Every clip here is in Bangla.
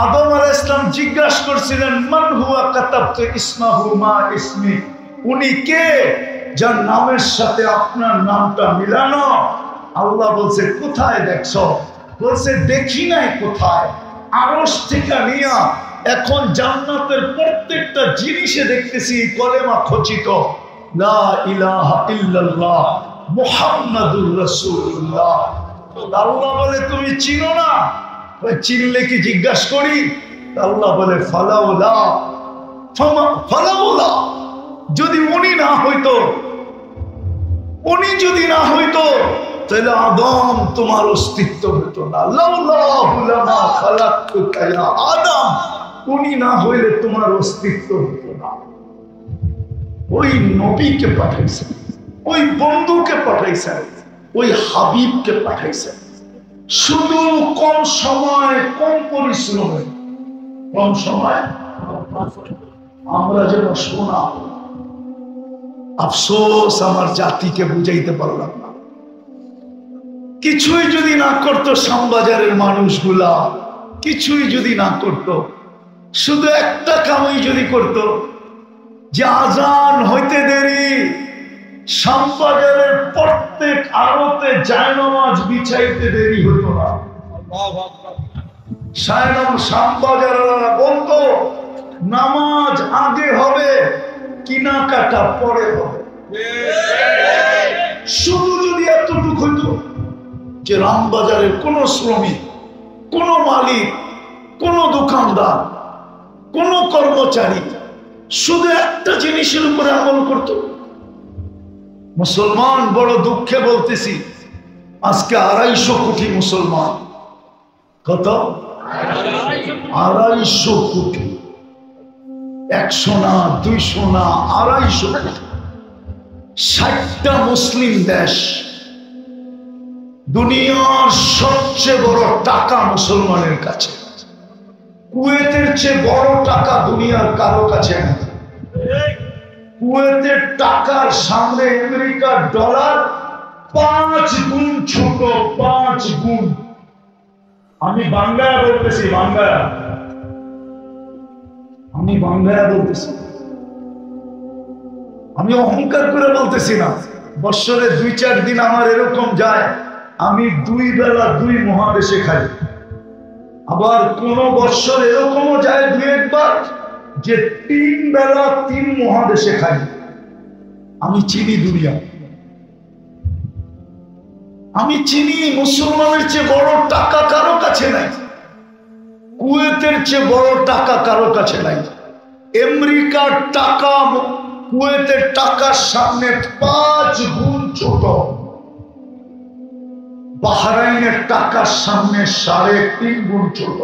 আদম আলাইহিস সালাম জিজ্ঞাসা করছিলেন মান হুয়া কাতাবতু ইসমাহু মা ইসমি, উনি কে যার নামের সাথে আপনার নামটা মিলানো? আল্লাহ বলছে কোথায় দেখছো? বলছে দেখি নাই কোথায়, আরশ থেকে নিয়া এখন জান্নাতের প্রত্যেকটা জিনিসে দেখতেছি কলেমা খচিত, লা ইলাহা ইল্লাল্লাহ মুহাম্মাদুর রাসূলুল্লাহ। আল্লাহ বলে তুমি চিনো না? চিনলে কি জিজ্ঞাসা করি? আল্লাহ বলে ফালাউলা, ফালাউলা, যদি উনি না হইতো, উনি যদি না হইতো তাহলে আদম তোমার অস্তিত্ব হতো না। লাউলাহু লামা খালাকতুকা ইয়া আদম, উনি না হইলে তোমার অস্তিত্ব হতো না। ওই নবীকে পাঠাইছেন, ওই বন্ধুকে পাঠাইছেন, ওই হাবিবকে পাঠাইছেন, শুধু কম সময় কম পরিশ্রমে, কম সময় আমরা যেন শোনা। আফসোস আমার জাতিকে বুঝাইতে পারলাম না। কিছুই যদি না করতো শ্যামবাজারের মানুষগুলা, কিছুই যদি না করতো, শুধু একটা কামই যদি করতো যে আজান হইতে দেরি শ্যামবাজারের প্রত্যেক আড়তে জায়নামাজ বিছাইতে দেরি হতো না। শ্যামবাজারেরা বলতো নামাজ আগে হবে, কেনাকাটা পরে হবে। শুধু যদি এতটুকু হইতো যে রামবাজারের কোন শ্রমিক, কোন মালিক, কোন দোকানদার, কোন কর্মচারী শুধু একটা জিনিসের উপরে আমল করত। মুসলমান, বড় দুঃখে বলতেছি, আজকে 250 কোটি মুসলমান। কত? 250 কোটি। 100 না, 200 না, 250 কোটি। 60টা মুসলিম দেশ। দুনিয়ার সবচেয়ে বড় টাকা মুসলমানের কাছে। কুয়েতের চেয়ে বড় টাকা দুনিয়ার কারো কাছে নেই। কুয়েতের টাকার সামনে আমেরিকার ডলার 5 গুণ ছোট, 5 গুণ। আমি বাংলায় বলতেছি, আমি বাংলায় বলতেছি, আমি অহংকার করে বলতেছি না। বৎসরে 2-4 দিন আমার এরকম যায়, আমি 2 বেলা 2 মহাদেশে খাই। আবার কোন বৎসর এরকমও যায় 2-1 বার যে 3 বেলা 3 মহাদেশে খাই। আমি চিনি দুনিয়া, আমি চিনি মুসলমানের চেয়ে বড় টাকা কারো কাছে নাই। কুয়েতের চেয়ে বড় টাকা কারো কাছে নাই। আমেরিকার টাকা কুয়েতের টাকার সামনে 5 গুণ ছোট। বাহরাইনের টাকার সামনে 3.5 গুণ ছোট।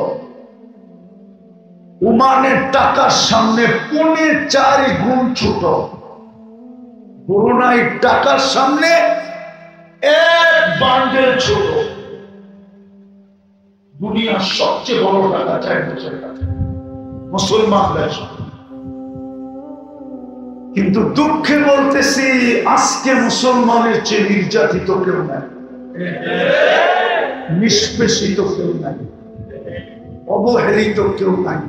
ওমানের টাকার সামনে 4.5 গুণ ছোট। ব্রুনাই টাকার সামনে 1 বান্ডেল ছোট। দুনিয়ার সবচেয়ে বড় টাকা 4 বছর কাছে মুসলমান দেশ। কিন্তু দুঃখে বলতেছি, আজকে মুসলমানের চেয়ে নির্যাতিত কেউ নাই, নিষ্পেষিত কেউ নাই, অবহেলিত কেউ নাই,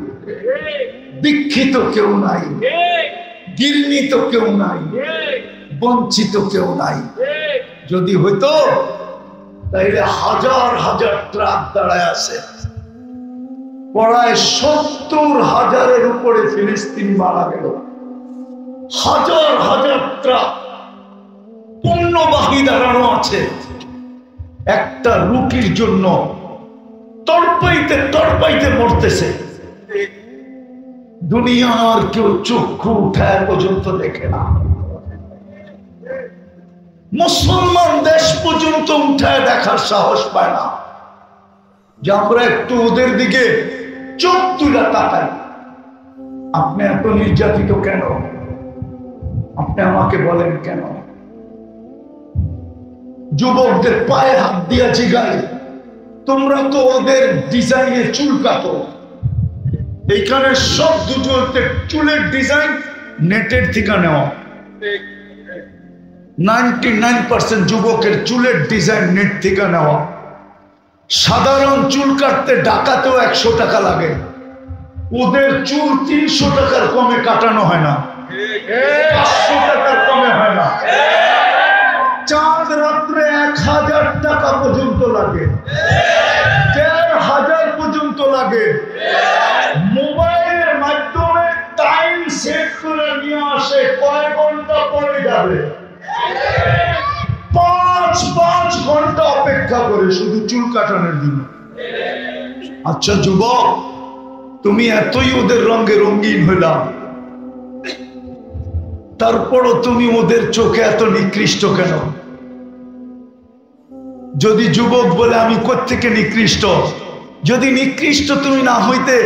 দীক্ষিত কেউ নাই, ঘৃণিত কেউ নাই, বঞ্চিত কেউ নাই। যদি হইতো তাইলে হাজার হাজার ট্রাক দাঁড়ায় আছে, প্রায় 70,000-এর উপরে ফিলিস্তিনি মারা গেল। হাজার হাজার ট্রাক পণ্যবাহী দাঁড়ানো আছে একটা রুটির জন্য, তড়পাইতে তড়পাইতে মরতেছে। দুনিয়ার কেউ চক্ষু উঠায় পর্যন্ত দেখে না। মুসলমান দেশ পর্যন্ত উঠায় দেখার সাহস পায় না যে আমরা একটু ওদের দিকে চোখ তুলে তাকাই। আপনি এত নির্যাতিত কেন? আপনি আমাকে বলেন কেন? যুবকদের পায়ে হাত দিয়া জিগাই, তোমরা তো ওদের ডিজাইনে চুল কাটো। এইখানে সব দুটো চুলের ডিজাইন নেটের থেকে নেওয়া। 99% যুবকের চুলের ডিজাইন নেট থেকে নেওয়া। সাধারণ চুল কাটতে ঢাকাতেও 100 টাকা লাগে, ওদের চুল 300 টাকার কমে কাটানো হয় না, 500 টাকার কমে হয় না। চাঁদ রাত্রে 1000 টাকা পর্যন্ত লাগে, 1500 পর্যন্ত লাগে। মোবাইলের মাধ্যমে টাইম সেট করে নিয়ে আসে, কয় ঘন্টা পরে যাবে, 5 ঘন্টা অপেক্ষা করে শুধু চুল কাটানোর জন্য। আচ্ছা যুবক, তুমি এতই ওদের রঙে রঙিন হইলাম, তারপরও তুমি ওদের চোখে এত নিকৃষ্ট কেন? যদি যুবক বলে আমি কোত্থেকে নিকৃষ্ট, যদি নিকৃষ্ট তুমি না হইতে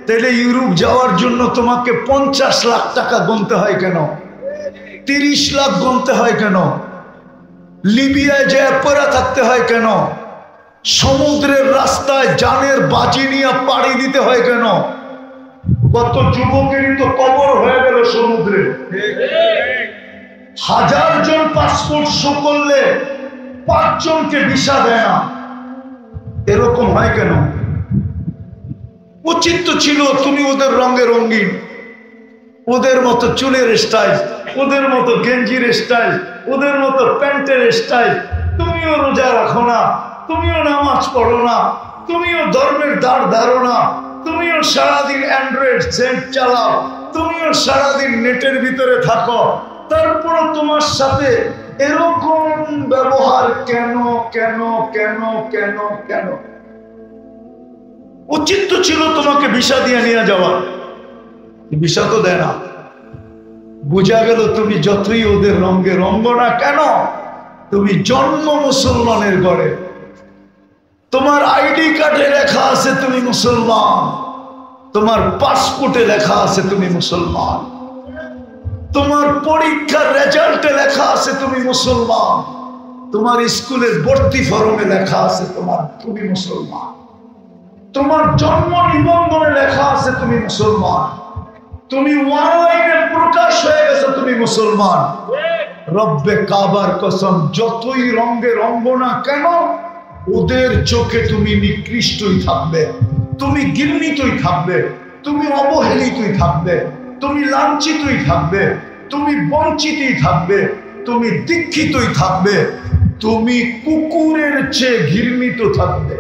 তাহলে ইউরোপ যাওয়ার জন্য তোমাকে 50 লাখ টাকা গুনতে হয় কেন, 30 লাখ গুনতে হয় কেন, লিবিয়ায় যে পড়া থাকতে হয় কেন, সমুদ্রের রাস্তায় জানের বাজি নিয়ে পাড়ি দিতে হয় কেন? কত যুবকেরই তো কবর হয়ে গেল সমুদ্রে। 1000 জন পাসপোর্ট শো করলে 5 জনকে ভিসা দেয় না, এরকম হয় কেন? উচিত তো ছিল তুমি ওদের রঙে রঙিন, ওদের মতো চুলের স্টাইল, ওদের মতো গেঞ্জির স্টাইল, ওদের মতো প্যান্টের স্টাইল। তুমিও রোজা রাখো না, তুমিও নামাজ পড়ো না, তুমিও ধর্মের দ্বার ধারো না, তুমিও সারাদিন অ্যান্ড্রয়েড সেট চালাও, তুমিও সারাদিন নেটের ভিতরে থাকো, তারপর তোমার সাথে এরকম ব্যবহার কেন কেন কেন কেন কেন? উচিত তো ছিল তোমাকে ভিসা দিয়ে নিয়ে যাওয়া, ভিসা তো দেয় না। বোঝা গেল তুমি যতই ওদের রঙে রঙ্গ না কেন, তুমি জন্ম মুসলমানের ঘরে, তোমার আইডি কার্ডে লেখা আছে তুমি মুসলমান, তোমার পাসপোর্টে লেখা আছে তুমি মুসলমান, তোমার পরীক্ষার রেজাল্টে লেখা আছে তুমি মুসলমান, তোমার স্কুলের ভর্তি ফরমে লেখা আছে তুমি মুসলমান, তোমার জন্ম নিবন্ধনে লেখা আছে তুমি মুসলমান, তুমি অনলাইনে প্রকাশ হয়ে গেছো তুমি মুসলমান। রব্বে কাবার কসম, যতই রঙে রঙ্গ না কেন, ওদের চোখে তুমি নিকৃষ্টই থাকবে, তুমি ঘৃণিতই থাকবে, তুমি অবহেলিতই থাকবে, তুমি লাঞ্ছিতই থাকবে, তুমি বঞ্চিতই থাকবে, তুমি দীক্ষিতই থাকবে, তুমি কুকুরের চেয়ে ঘৃণিত থাকবে।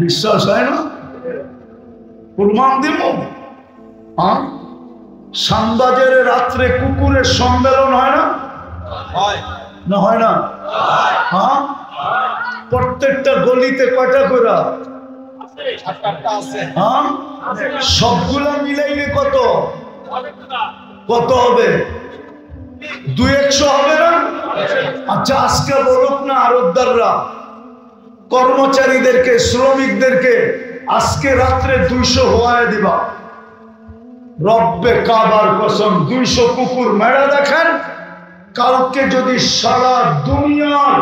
বিশ্বাস হয় না? প্রমাণ দিব। শ্যামবাজারে রাত্রে কুকুরের সম্মেলন হয় না? না হয় না? হ্যাঁ, প্রত্যেকটা গলিতে কয়টা করে? হ্যাঁ, সবগুলা মিলাইলে কত কত হবে? 200 হবে না? আচ্ছা আজকে বলুক না আরবদাররা কর্মচারীদেরকে, শ্রমিকদেরকে আজকে রাত্রে 200 হওয়ায় দিবা। রব্বে কাবার কসম, 200 কুকুর মেরা দেখেন। কালকে যদি সারা দুনিয়ার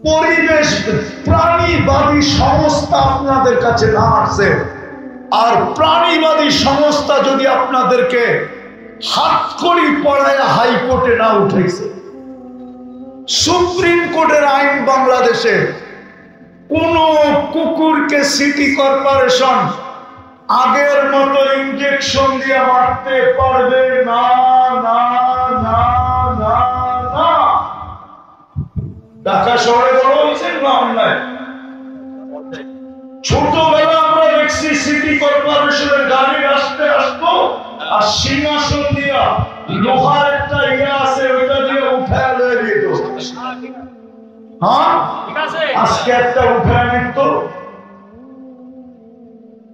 পরিবেশ প্রাণীবাদী সংস্থা আপনাদের কাছে না আসে, আর প্রাণীবাদী সংস্থা যদি আপনাদেরকে হাতকড়ি পড়ায় হাইকোর্টে না উঠেছে, সুপ্রিম কোর্টের আইন বাংলাদেশে কোন কুকুরকে সিটি কর্পোরেশন আগের মতো ইনজেকশন দিয়ে মারতে পারবে না, না না না না। ঢাকা শহরে বড় হয়েছে না অন্যায়? ছোটবেলা আমরা দেখছি সিটি কর্পোরেশনের গাড়ি আসতে আসতো আর সিংহাসন দিয়া লোহার একটা ইয়ে আছে ওইটা দিয়ে উঠায় লয়ে দিত। হ্যাঁ, আজকে একটা উঠায় নিত।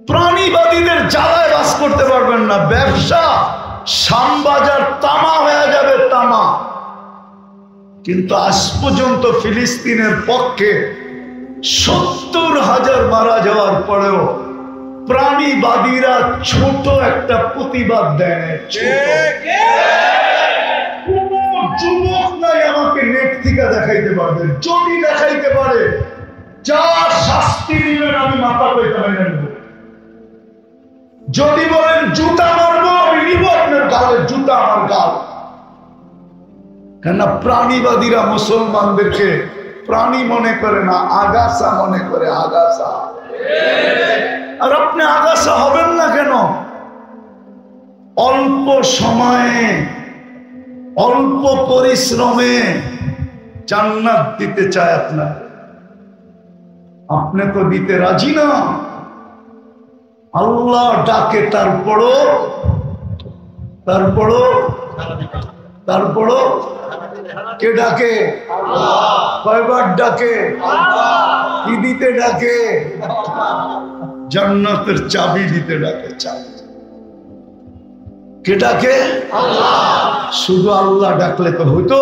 প্রাণীবাদীদের জ্বালায় বাস করতে পারবেন না। ব্যবসা শ্যামবাজার তামা হয়ে যাবে, তামা। কিন্তু আজ পর্যন্ত ফিলিস্তিনের পক্ষে 70,000 মারা যাওয়ার পরেও প্রাণীবাদীরা ছোট একটা প্রতিবাদ দেয়। কোন যুবক নাই আমাকে নেট থেকে দেখাইতে পারবে, যদি দেখাইতে পারে যা শাস্তি দিবেন আমি মাথা পেতে মেনে নেব। যদি বলেন জুতা মারবো, আমি নিব আপনার গালের জুতা, আমার গাল। কেননা প্রাণীবাদীরা মুসলমানদেরকে প্রাণী মনে করে না, আগাছা মনে করে, আগাছা। আর আপনি আগাছা হবেন না কেন? অল্প সময়ে অল্প পরিশ্রমে জান্নাত দিতে চায় আপনার, আপনি তো দিতে রাজি না। আল্লাহ ডাকে, তারপরও কে ডাকে? কয়বার ডাকে? কি দিতে ডাকে? জান্নাতের চাবি দিতে ডাকে। চাবি কে ডাকে? শুধু আল্লাহ ডাকলে তো হইতো?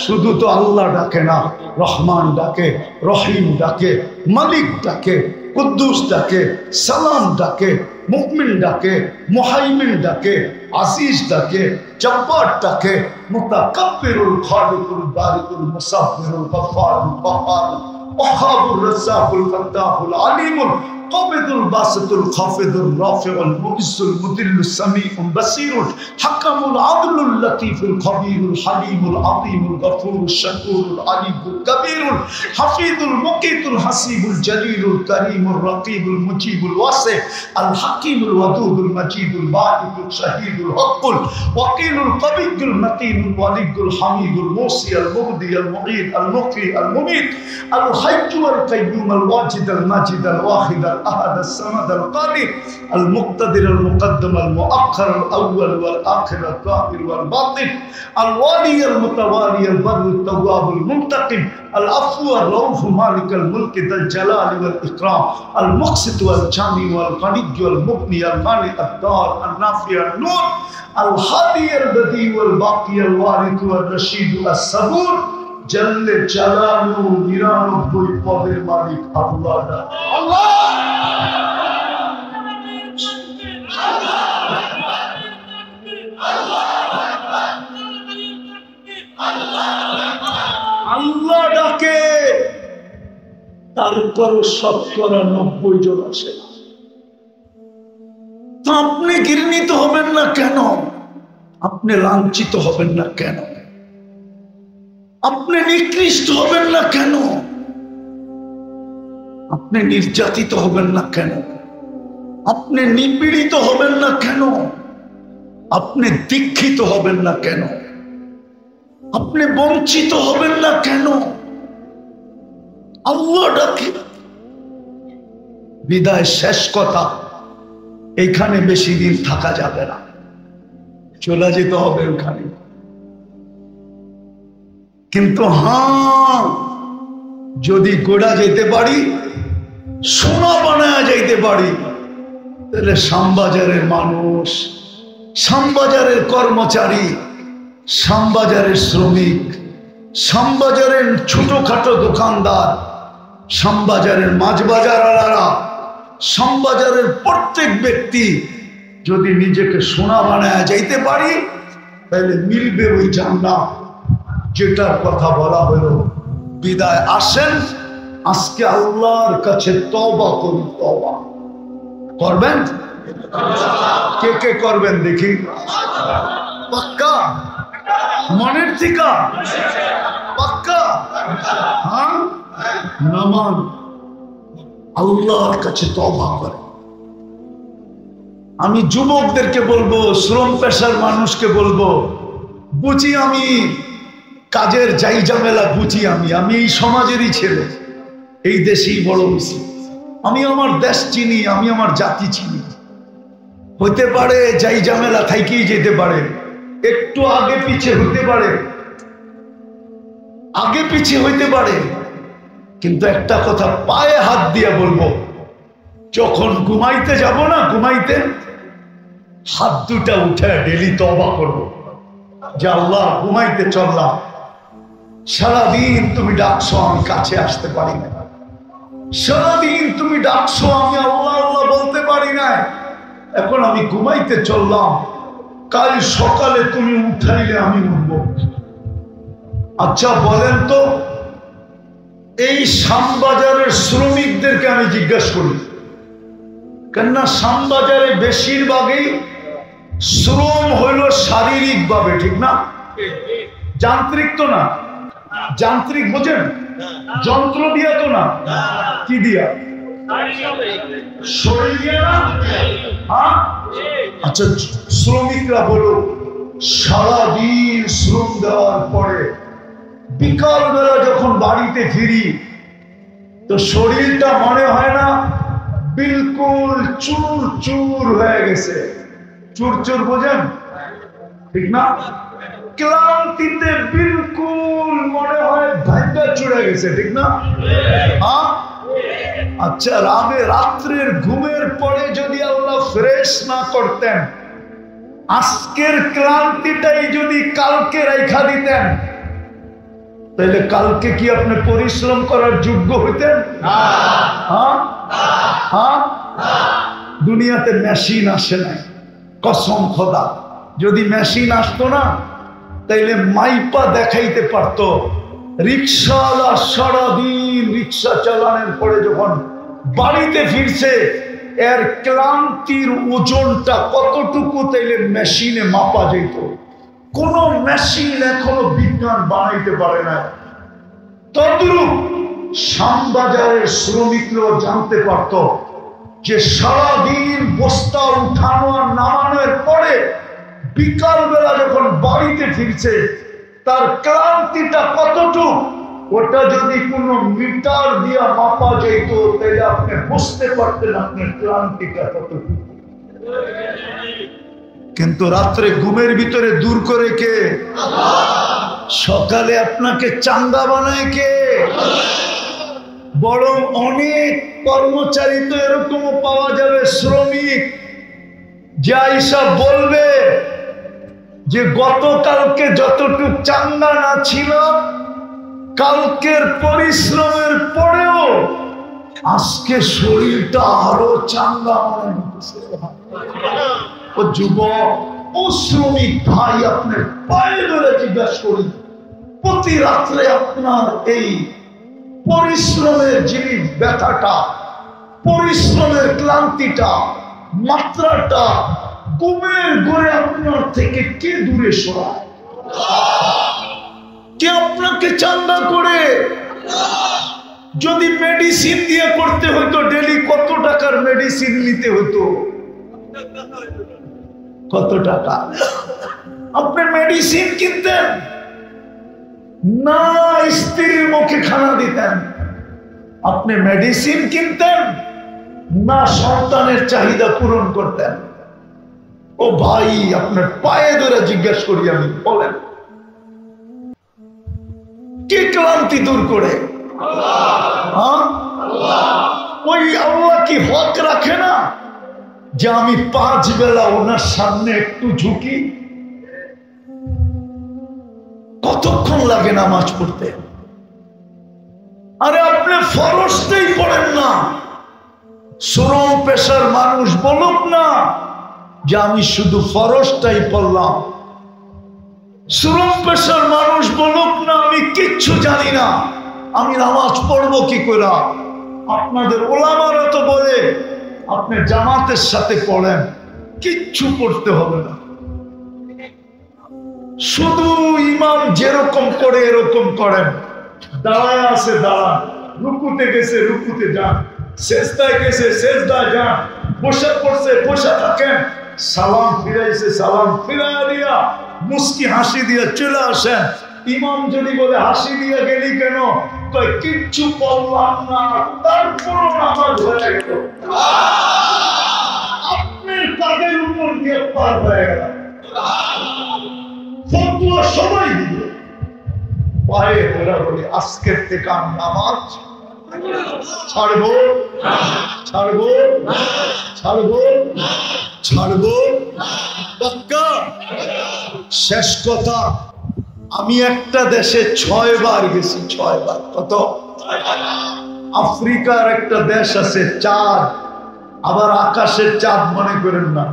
শুধু তো আল্লাহ ডাকে না, রহমান ডাকে, রহিম ডাকে, মালিক ডাকে, কুদ্দুস ডাকে, সালাম ডাকে, মুমিন ডাকে, মুহাইমিন ডাকে, আজিজ ডাকে, জব্বার ডাকে, মুতাকাব্বিরুল খালিকুল বারিকুল মুসাব্বিরুল গফফারুল কাহ্হারুল ওয়াহ্হাবুর রাজ্জাকুল ফাত্তাহুল আলিমুল قابض الباسط الخافض الرافع المعز المذل السميع البصير حكم العدل اللطيف الخبير الحليم العظيم الغفور الشكور العليم الكبير الحفيظ المقيت الحسيب الجليل الكريم الرقيب المجيب الواسع الحكيم الودود المجيد الباعث الشهيد الحق الوكيل القوي المتين الولي الحميد الموصي المبدي المعيد المحيي المميت الحي والقيوم الواجد الماجد الواحد الأحد الصمد القادر المقتدر المقدم المؤخر الأول والآخر الظاهر والباطن الوالي المتوالي البر التواب المنتقم العفو الرؤوف مالك الملك ذا الجلال والإكرام المقسط والجامع والغني والمغني المانع الدار النافع النور الهادي البديع والباقي الوارث والرشيد الصبور জল্লে জালালু 99 পদের মালিক আল্লাহ। আল্লাহ ডাকে, তারপর 90 জন আসে। তো আপনি ঘৃণিত হবেন না কেন? আপনি লাঞ্ছিত হবেন না কেন? আপনি নিকৃষ্ট হবেন না কেন? আপনি নির্যাতিত হবেন না কেন? আপনি নিপীড়িত হবেন না কেন? আপনি দীক্ষিত হবেন না কেন? আপনি বঞ্চিত হবেন না কেন? আল্লাহ ডাকে। বিদায় শেষ কথা, এইখানে বেশি দিন থাকা যাবে না, চলে যেতে হবে ওখানে। কিন্তু হ্যাঁ, যদি গোড়া যেতে পারি, সোনা বানায় যাইতে পারি, তাহলে শ্যামবাজারের মানুষ, শ্যামবাজারের কর্মচারী, শ্যামবাজারের শ্রমিক, শ্যামবাজারের ছোটখাটো দোকানদার, শ্যামবাজারের মাছ বাজারওয়ালারা, শ্যামবাজারের প্রত্যেক ব্যক্তি যদি নিজেকে সোনা বানায় যাইতে পারি, তাহলে মিলবে ওই জান্নাত যেটার কথা বলা হলো। বিদায় আসেন, আজকে আল্লাহর কাছে তওবা করুন। তওবা করবেন? কে কে করবেন দেখি? পাক্কা? মনের থেকে পাক্কা? হ্যাঁ, নামান আল্লাহর কাছে তওবা করেন। আমি যুবকদেরকে বলবো, শ্রম পেশার মানুষকে বলবো, বুঝি আমি কাজের যাই ঝামেলা বুঝি, আমি এই সমাজেরই ছেলে, এই দেশেই বড় হয়েছি, আমি আমার দেশ চিনি, আমি আমার জাতি চিনি। হতে পারে যাই ঝামেলা থাইকেই যেতে পারে, একটু আগে পিছে হইতে পারে, আগে পিছে হইতে পারে, কিন্তু একটা কথা পায়ে হাত দিয়ে বলবো, যখন ঘুমাইতে যাব না, ঘুমাইতে হাত দুটা উঠে ডেলি তওবা করবো যে আল্লাহ ঘুমাইতে চললাম, সারাদিন তুমি ডাকছো, আমি কাছে আসতে পারি না, সারাদিন তুমি ডাকছো, আমি আল্লাহ আল্লাহ বলতে পারি না, এখন আমি ঘুমাইতে চললাম, কাল সকালে তুমি উঠাইলে আমি উঠবো। আচ্ছা বলেন তো, এই শ্যামবাজারের শ্রমিকদেরকে আমি জিজ্ঞাসা করি, কেননা শ্যামবাজারে বেশিরভাগই শ্রম হইল শারীরিক ভাবে, ঠিক না? যান্ত্রিক তো না, যান্ত্রিক বোঝেন, যন্ত্র দিয়া তো না, কি দিয়া? শরীর দিয়া না? হ্যাঁ। আচ্ছা, শ্রমিকরা বলো, সারাদিন শ্রম দেওয়ার পরে বিকাল বেলা যখন বাড়িতে ফিরি তো শরীরটা মনে হয় না বিলকুল চুর চুর হয়ে গেছে? চুর চুর বোঝেন, ঠিক না? ক্লান্তিতে বিলকুল মনে হয় ভাইটা চুড়ে গেছে, ঠিক না? হ্যাঁ। আচ্ছা, রাত্রের ঘুমের পরে যদি আল্লাহ ফ্রেশ না করতেন, আজকের ক্লান্তিটাই যদি কালকে রেখা দিতেন, তাহলে কালকে কি আপনি পরিশ্রম করার যোগ্য হইতেন? দুনিয়াতে মেশিন আসে নাই, কসম খোদা। যদি মেশিন আসতো না, তাইলে মাইপা দেখাইতে পারতো রিক্সাওয়ালা সারাদিন রিক্সা চালানোর পরে যখন বাড়িতে ফিরছে এর ক্লান্তির ওজনটা কতটুকু, তাইলে মেশিনে মাপা যেত। কোন মেশিন এখনো বিজ্ঞান বানাইতে পারে না। তদ্রূপ শ্যামবাজারের শ্রমিকরাও জানতে পারত যে সারাদিন বস্তা উঠানো আর নামানোর পরে বিকাল বেলা যখন বাড়িতে ফিরছে তার ক্লান্তিটা কতটুকু, ওটা যদি কোনো মিটার দিয়া মাপা যেত তাহলে আপনি বুঝতে পারতেন আপনার ক্লান্তিটা কতটুকু। কিন্তু রাত্রে ঘুমের ভিতরে দূর করে কে? সকালে আপনাকে চাঙ্গা বানায় কে? বরং অনেক কর্মচারী তো এরকমও পাওয়া যাবে, শ্রমিক, যে আইসা বলবে যে গতকালকে যতটুকু চাঙ্গা না ছিল, কালকের পরিশ্রমের পরেও আজকে শরীরটা আরো চাঙ্গা মনে হচ্ছে। ও যুবক, ও শ্রমিক ভাই, আপনার পায়ে ধরে জিজ্ঞাসা করি, প্রতি রাত্রে আপনার এই পরিশ্রমের জিনিস, ব্যথাটা, পরিশ্রমের ক্লান্তিটা, মাত্রাটা ঘুমের ঘরে আপনার থেকে কে দূরে সরায়? কে আপনাকে চাঙ্গা করে? যদি মেডিসিন দিয়ে করতে হতো, ডেলি কত টাকার মেডিসিন নিতে হতো? কত টাকা? আপনি মেডিসিন কিনতেন না স্ত্রীর মুখে খানা দিতেন? আপনি মেডিসিন কিনতেন না সন্তানের চাহিদা পূরণ করতেন? ও ভাই, আপনার পায়ে ধরে জিজ্ঞাসা করি আমি, বলেন কে ক্লান্তি দূর করে? ওই আল্লাহ কি হক রাখে না যে আমি 5 বেলা ওনার সামনে একটু ঝুঁকি? কতক্ষণ লাগে নামাজ পড়তে? আরে আপনি ফরজটাই পড়েন না। শ্রম পেশার মানুষ বলুক না যে আমি শুধু ফরজটাই পড়লাম। শ্রম পেশার মানুষ বলুক না আমি কিচ্ছু জানি না, আমি নামাজ পড়বো কি করে। আপনাদের ওলামারা তো বলে আপনি জামাতের সাথে পড়েন, কিচ্ছু পড়তে হবে না, শুধু ইমাম যেরকম করে এরকম করেন। দাঁড়ায় আছে দাঁড়ান, রুকুতে গেছে রুকুতে যান, সেজদায় গেছে সেজদায় যান, বসে পড়ছে বসে থাকেন, সালাম ফিরাইছে সালাম ফিরাইয়া দিয়া মুস্কি হাসি দিয়ে চলে আসেন। ইমাম যদি বলে হাসি দিয়ে গেলি কেন, কয় কিচ্ছু বললাম না, তারপর নামাজ হয়ে গেল। আপনার কাদের উপর দিয়ে পার হয়ে গেল, ফতোয়া সবাই দিবে। পায়ে ধরা বলে আজকের থেকে আমি নামাজ ছাড়বো ছাড়বো ছাড়বো ছাড়বো পাক্কা। শেষ কথা, আমি একটা দেশে 6 বার গেছি, 6 বার। কত? আফ্রিকার একটা দেশ আছে চাঁদ, আবার আকাশের চাঁদ মনে করেন না।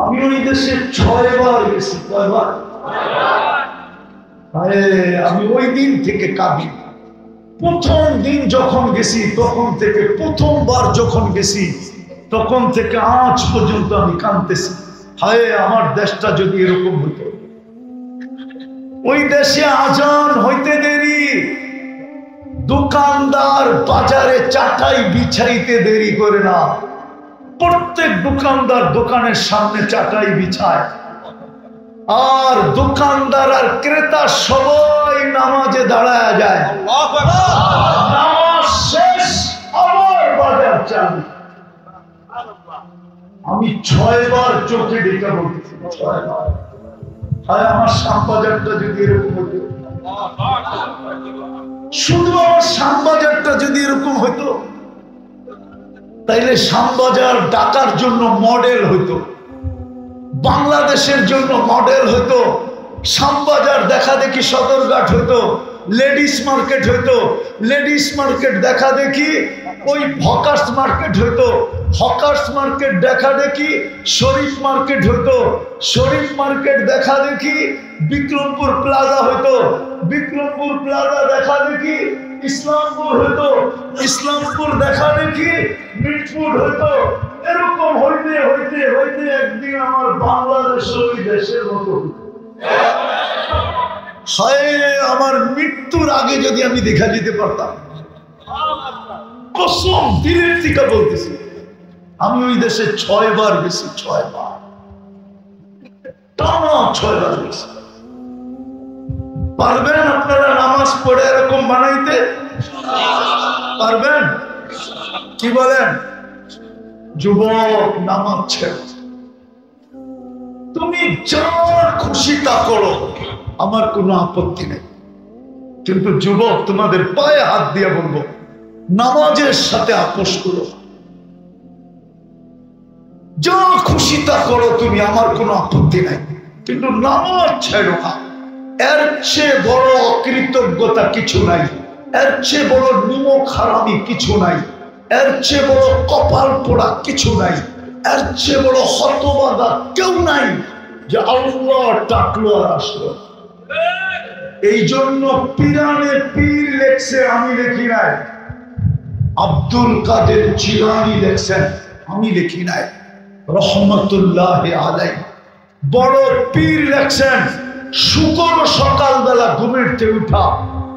আমি ওই দেশে 6 বার গেছি। কয়বার? আমি ওই দিন থেকে কাঁদি। প্রথম দিন যখন গেছি তখন থেকে, প্রথমবার যখন গেছি তখন থেকে আজ পর্যন্ত আমি কাঁদতেছি। হায় আমার দেশটা যদি এরকম হতো। ওই দেশে আজান হইতে দেরি, দোকানদার বাজারে চাটাই বিছাইতে দেরি করে না। প্রত্যেক দোকানদার দোকানের সামনে চাটাই বিছায়, আর দোকানদার আর ক্রেতা সবাই নামাজে দাঁড়ায় যায়। নামাজ শেষ, আবার বাজার চালু। আমি 6 বার চোখে ডেকে বলতেছি, 6 বার। আমার শ্যামবাজারটা যদি এরকম হতো, শুধু আমার শ্যামবাজারটা যদি এরকম হতো, তাইলে শ্যামবাজার ঢাকার জন্য মডেল হইতো, বাংলাদেশের জন্য মডেল হইতো। শ্যামবাজার দেখা দেখি সদরঘাট হইতো, লেডিস মার্কেট হইতো, লেডিস মার্কেট দেখা দেখি ওই হকার্স মার্কেট হইতো, হকার্স মার্কেট দেখা দেখি শরীফ মার্কেট হইতো, শরীফ মার্কেট দেখা দেখি বিক্রমপুর প্লাজা হইতো, বিক্রমপুর প্লাজা দেখা দেখি ইসলামপুর হইতো, ইসলামপুর দেখা দেখি মিটফুট হইতো। এরকম হইতে হইতে হইতে একদিন আমার বাংলাদেশ ওই দেশের মতো। হায়, আমার মৃত্যুর আগে যদি আমি দেখা যেতে পারতাম, কসম দিলের থেকে বলতেছি, আমি ওই দেশে 6 বার গেছি, 6 বার, টানা 6 বার গেছি। পারবেন আপনারা নামাজ পড়ে এরকম বানাইতে? পারবেন? কি বলেন? যুবক, নামাজ ছেড়ে তুমি যা খুশি তা করো, আমার কোনো আপত্তি নেই। কিন্তু যুবক, তোমাদের পায়ে হাত দিয়ে বলবো, নামাজের সাথে আপোষ করো। যা খুশি তা করো তুমি, আমার কোনো আপত্তি নাই, কিন্তু নামাজ ছেড়ো না। এর চেয়ে বড় অকৃতজ্ঞতা কিছু নাই, এর চেয়ে বড় নিমক হারামি কিছু নাই, এর চেয়ে বড় কপাল পোড়া কিছু নাই, এর চেয়ে বড় হতবাদা কেউ নাই যে আল্লাহ ডাকলো আর আসলো। এই জন্য পিরানে পীর লেখছে, আমি লিখি নাই। আব্দুল কাদের জিলানী লেখছেন, আমি লিখি নাই, রহমতুল্লাহ আলাইহি। বড় পীর লেখছেন, শুকর সকালবেলা ঘুমের থেকে উঠা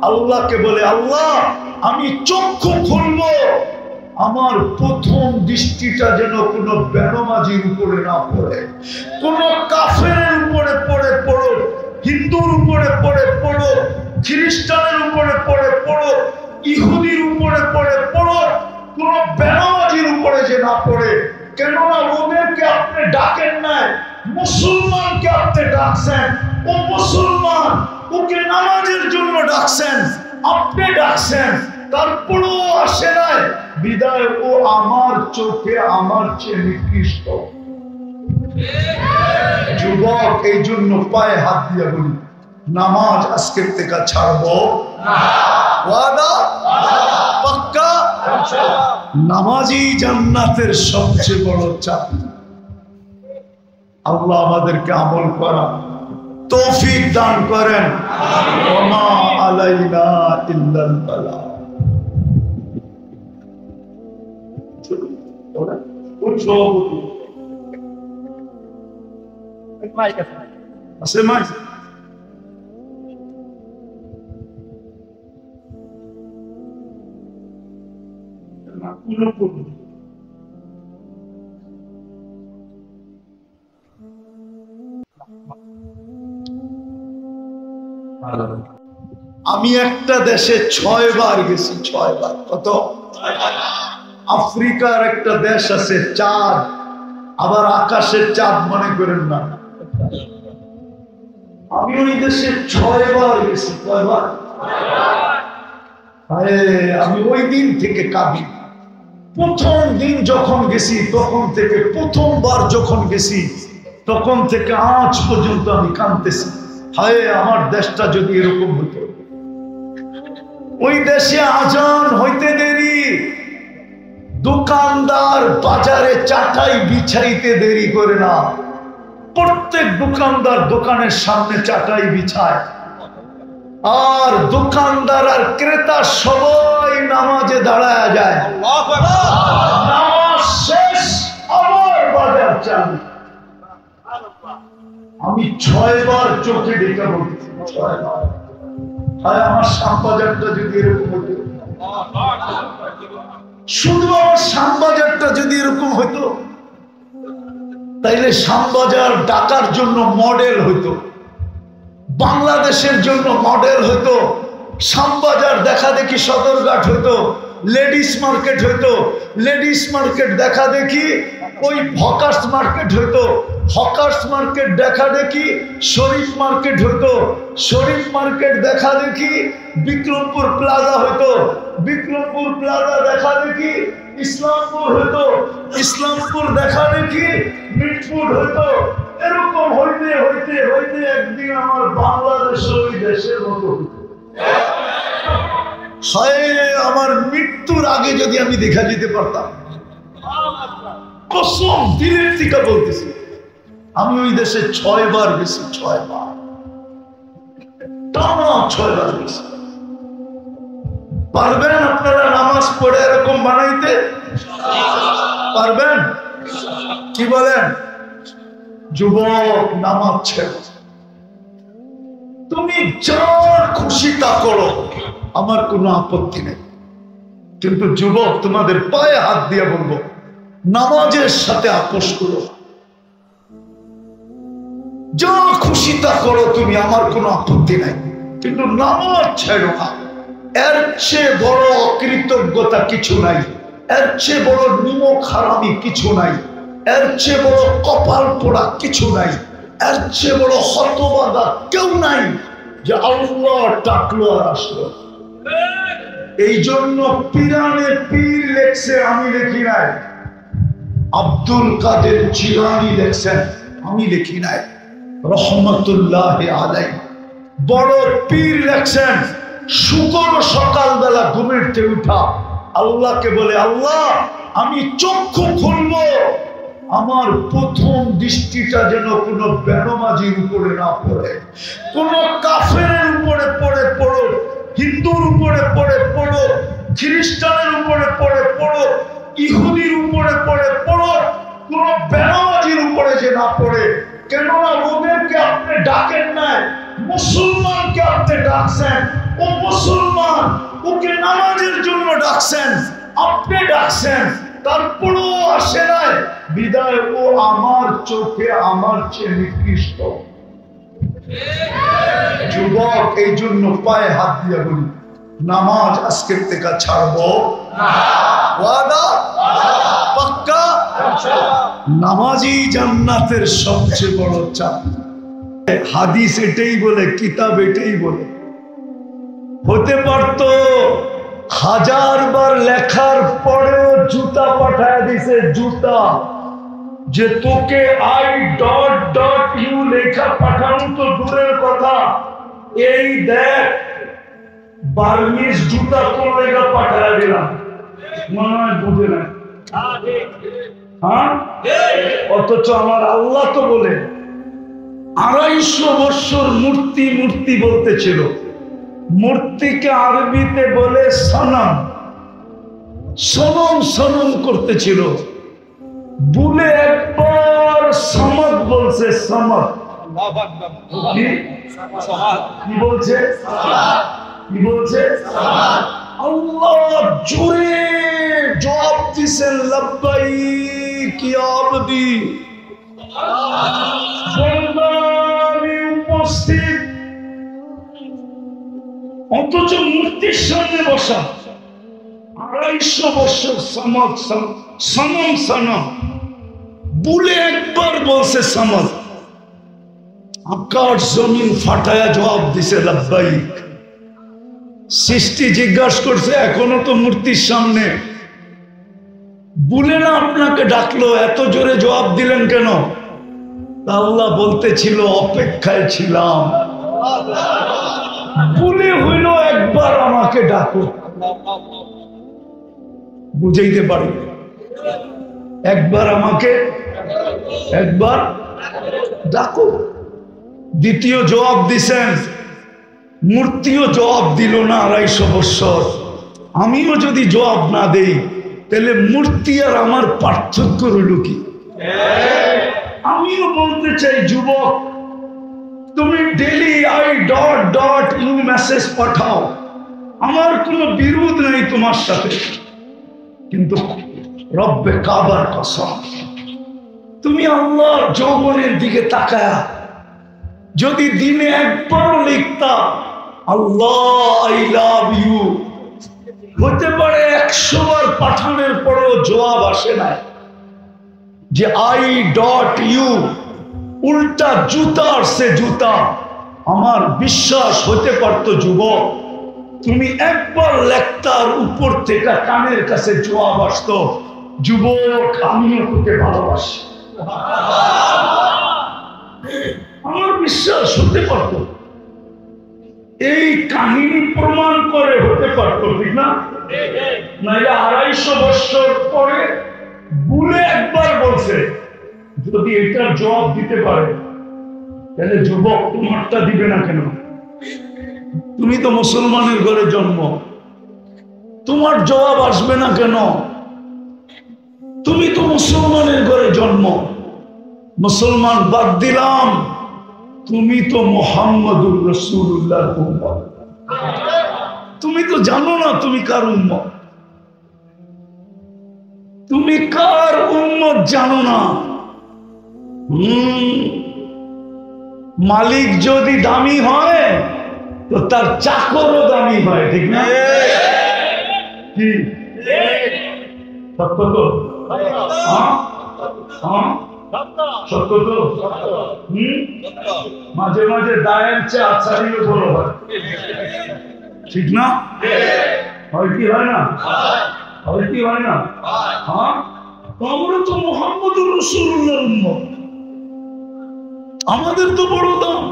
আল্লাহকে বলে, আল্লাহ আমি চক্ষু খুলবো, আমার প্রথম দৃষ্টিটা যেন কোনো বেনমাজির উপরে না পড়ে, কোনো কাফেরের উপরে পড়ে পড়ো, হিন্দুর উপরে পড়ে পড়ো, খ্রিস্টানের উপরে পড়ে পড়ো, ইহুদির উপরে পড়ে পড়ো, কোন বেনামাজির উপরে যে না পড়ে। কেননা ওদেরকে আপনি ডাকেন নাই, মুসলমানকে আপনি ডাকছেন। ও মুসলমান, ওকে নামাজের জন্য ডাকছেন, আপনি ডাকছেন, তারপরও আসে নাই, বিদায় ও আমার চোখে আমার চেয়ে নিকৃষ্ট। যুবক, এই জন্য পায়ে হাত দিয়ে বলি, নামাজ আজকের থেকে ছাড়বো না। ওয়াদা পাক্কা? নামাজই জান্নাতের সবচেয়ে বড় চাবি। আল্লাহ আমাদেরকে আমল করা তৌফিক দান করেন। ওমা আলাইনা ইল্লাল বালাগ। আছে মাইক? আমি একটা দেশে 6 বার গেছি, 6 বার। কত? আফ্রিকার একটা দেশ আছে, চাঁদ, আবার আকাশের চাঁদ মনে করেন না। আমি ওই দেশে 6 বার গেছি। কয়বার? আমি ওই দিন থেকে কাঁদি। প্রথম দিন যখন গেছি তখন থেকে, প্রথমবার যখন গেছি তখন থেকে আজ পর্যন্ত আমি কাঁদতেছি। হায়, আমার দেশটা যদি এরকম হতো। ওই দেশে আজান হইতে দেরি, দোকানদার বাজারে চাটাই বিছাইতে দেরি করে না। প্রত্যেক দোকানদার দোকানের সামনে চাটাই বিছায়, আর দোকানদার আর ক্রেতা সবাই নামাজে দাঁড়ায় যায়। নামাজ শেষ, আবার বাজার চালু। আমি 6 বার চোখে ডেকে বলছি, আমার শ্যামবাজারটা যদি এরকম হতো, শুধু আমার শ্যামবাজারটা যদি এরকম হতো, তাইলে শ্যামবাজার ঢাকার জন্য মডেল হইতো, বাংলাদেশের জন্য মডেল হইতো। শ্যামবাজার দেখা দেখি সদরঘাট হইতো, লেডিস মার্কেট হইতো, লেডিস মার্কেট দেখা দেখি ওই হকার্স মার্কেট হইতো, হকার্স মার্কেট দেখা দেখি শরীফ মার্কেট হইতো, শরীফ মার্কেট দেখা দেখি বিক্রমপুর প্লাজা হইতো, বিক্রমপুর প্লাজা দেখা দেখি ইসলামপুর হইতো, ইসলামপুর দেখা দেখি মিটপুর হইতো। এরকম হইতে হইতে হইতে একদিন আমার বাংলাদেশ ওই দেশের মতো হইতো। আমার মৃত্যুর আগে যদি আমি দেখা যেতে পারতাম, কসম দিলের থেকে বলতেছি, আমি ওই দেশে 6 বার গেছি, 6 বার, টানা 6 বার গেছি। পারবেন আপনারা নামাজ পড়ে এরকম বানাইতে? পারবেন? কি বলেন? যুবক, নামাজ ছেড়ে তুমি যা খুশি তা করো, আমার কোনো আপত্তি নেই। কিন্তু যুবক, তোমাদের পায়ে হাত দিয়ে বলবো, নামাজের সাথে আপোষ করো। যা খুশি তা করো তুমি, আমার কোনো আপত্তি নাই, কিন্তু নামাজ ছেড়ো না। এর চেয়ে বড় অকৃতজ্ঞতা কিছু নাই, এর চেয়ে বড় নিমক হারামি কিছু নাই, এর চেয়ে বড় কপাল পোড়া কিছু নাই, এর চেয়ে বড় হতবাগা কেউ নাই যে আল্লাহ ডাকলো আর আসলো। এই জন্য পিরানে পীর লেখছে, আমি লিখি নাই। আব্দুল কাদের জিলানী লেখছেন, আমি লিখি নাই, রহমতুল্লাহ আলাইহি। বড় পীর লেখছেন, শুকর সকালবেলা ঘুমের থেকে উঠা আল্লাহকে বলে, আল্লাহ আমি চক্ষু খুলবো, আমার প্রথম দৃষ্টিটা যেন কোনো বেনমাজির উপরে না পড়ে, কোন কাফেরের উপরে পড়ে পড়ো, হিন্দুর উপরে পড়ে পড়ো, খ্রিস্টানের উপরে পড়ে পড়ো, ইহুদির উপরে পড়ে পড়ো, কোন বেনমাজির উপরে যে না পড়ে। কেননা ওদেরকে আপনি ডাকেন নাই, মুসলমানকে আপনি ডাকছেন। ও মুসলমান, ওকে নামাজের জন্য ডাকছেন, আপনি ডাকছেন, তারপরেও আসে নাই, বিদায় ও আমার চোখে আমার চেয়ে নিকৃষ্ট। যুবক, এই জন্য পায়ে হাত দিয়ে বলি, নামাজ আজকের থেকে ছাড়বো না। ওয়াদা? পাক্কা? নামাজই জান্নাতের সবচেয়ে বড় চাবি। হাদিস এটাই বলে, কিতাব এটাই বলে। হতে পারতো 1000 বার লেখার পরেও জুতা পাঠায় দিছে, জুতা, যে তোকে I.U লেখা পাঠানো তো দূরের কথা, এই দেখ বার্মিজ জুতা কোন লেখা পাঠায় দিলাম, মনে হয় বুঝে না। হ্যাঁ, অথচ আমার আল্লাহ তো বলে 250 বছর মূর্তি মূর্তি বলতেছিল। মূর্তিকে আরবিতে বলে সনম, সনম সনম করতেছিল। বুলে একবার সমদ বলছে, সমদ। কি বলছে? কি বলছে? আল্লাহ জোরে জবাব দিছেন, লব্বাইক ইয়া আবদি। আমি উপস্থিত, অথচ মূর্তির সামনে বসা। 250 বছর সমদ সনম সনম, বুলে একবার বলছে সমদ। আকাশ জমিন ফাটায়া জবাব দিছে লব্বাইক। সৃষ্টি জিজ্ঞাসা করছে, এখনো তো মূর্তির সামনে, বুলে না আপনাকে ডাকলো, এত জোরে জবাব দিলেন কেন? আল্লাহ বলতেছিল, অপেক্ষায় ছিলাম, বুলে হইল একবার আমাকে ডাকো। বুঝাইতে পারি? একবার আমাকে, একবার ডাকো। দ্বিতীয় জবাব দিছেন, মূর্তিও জবাব দিল না 250 বছর। আমিও যদি জবাব না দেই, তাহলে মূর্তি আর আমার পার্থক্য রইল কি? আমিও বলতে চাই, যুবক তুমি ডেলি I.U মেসেজ পাঠাও, আমার কোনো বিরোধ নেই তোমার সাথে, কিন্তু রব্বে কাবার কসম, তুমি আল্লাহর যৌবনের দিকে তাকায়া যদি দিনে একবারও লিখতা আল্লাহ আই লাভ ইউ, হতে পারে 100 বার পাঠানোর পরেও জবাব আসে না, যে I.U উল্টা জুতার সে জুতা, আমার বিশ্বাস হতে পারত যুবক তুমি একবার লেখতার উপর থেকে কানের কাছে জবাব আসতো, যুবক আমিও তোকে ভালোবাসি, আমার বিশ্বাস হতে পারত। এই কাহিনী প্রমাণ করে হতে পারত, ঠিক না? নাইলে 250 বছর পরে ভুলে একবার বলছে, যদি এটার জবাব দিতে পারে তাহলে যুবক তোমারটা দিবে না কেন? তুমি তো মুসলমানের ঘরে জন্ম, তোমার জবাব আসবে না কেন? তুমি তো মুসলমানের ঘরে জন্ম, মুসলমান বাদ দিলাম, তুমি তো মুহাম্মদুর রাসূলুল্লাহর উম্মত, তুমি তো জানো না তুমি কার উম্মত, তুমি কার উম্মত জানো না। মালিক যদি দামি হয় তো তার চাকরও দামি হয়, ঠিক না? কি সত্য তো? সত্য তো? মাঝে মাঝে দায়ের চেয়ে আচারিও বড় হয়, ঠিক না? হয় কি হয় না? হয় কি হয় না? হ্যাঁ, আমরা তো মুহাম্মদুর রাসূলুল্লাহর উম্মত, আমাদের তো বড় দাম।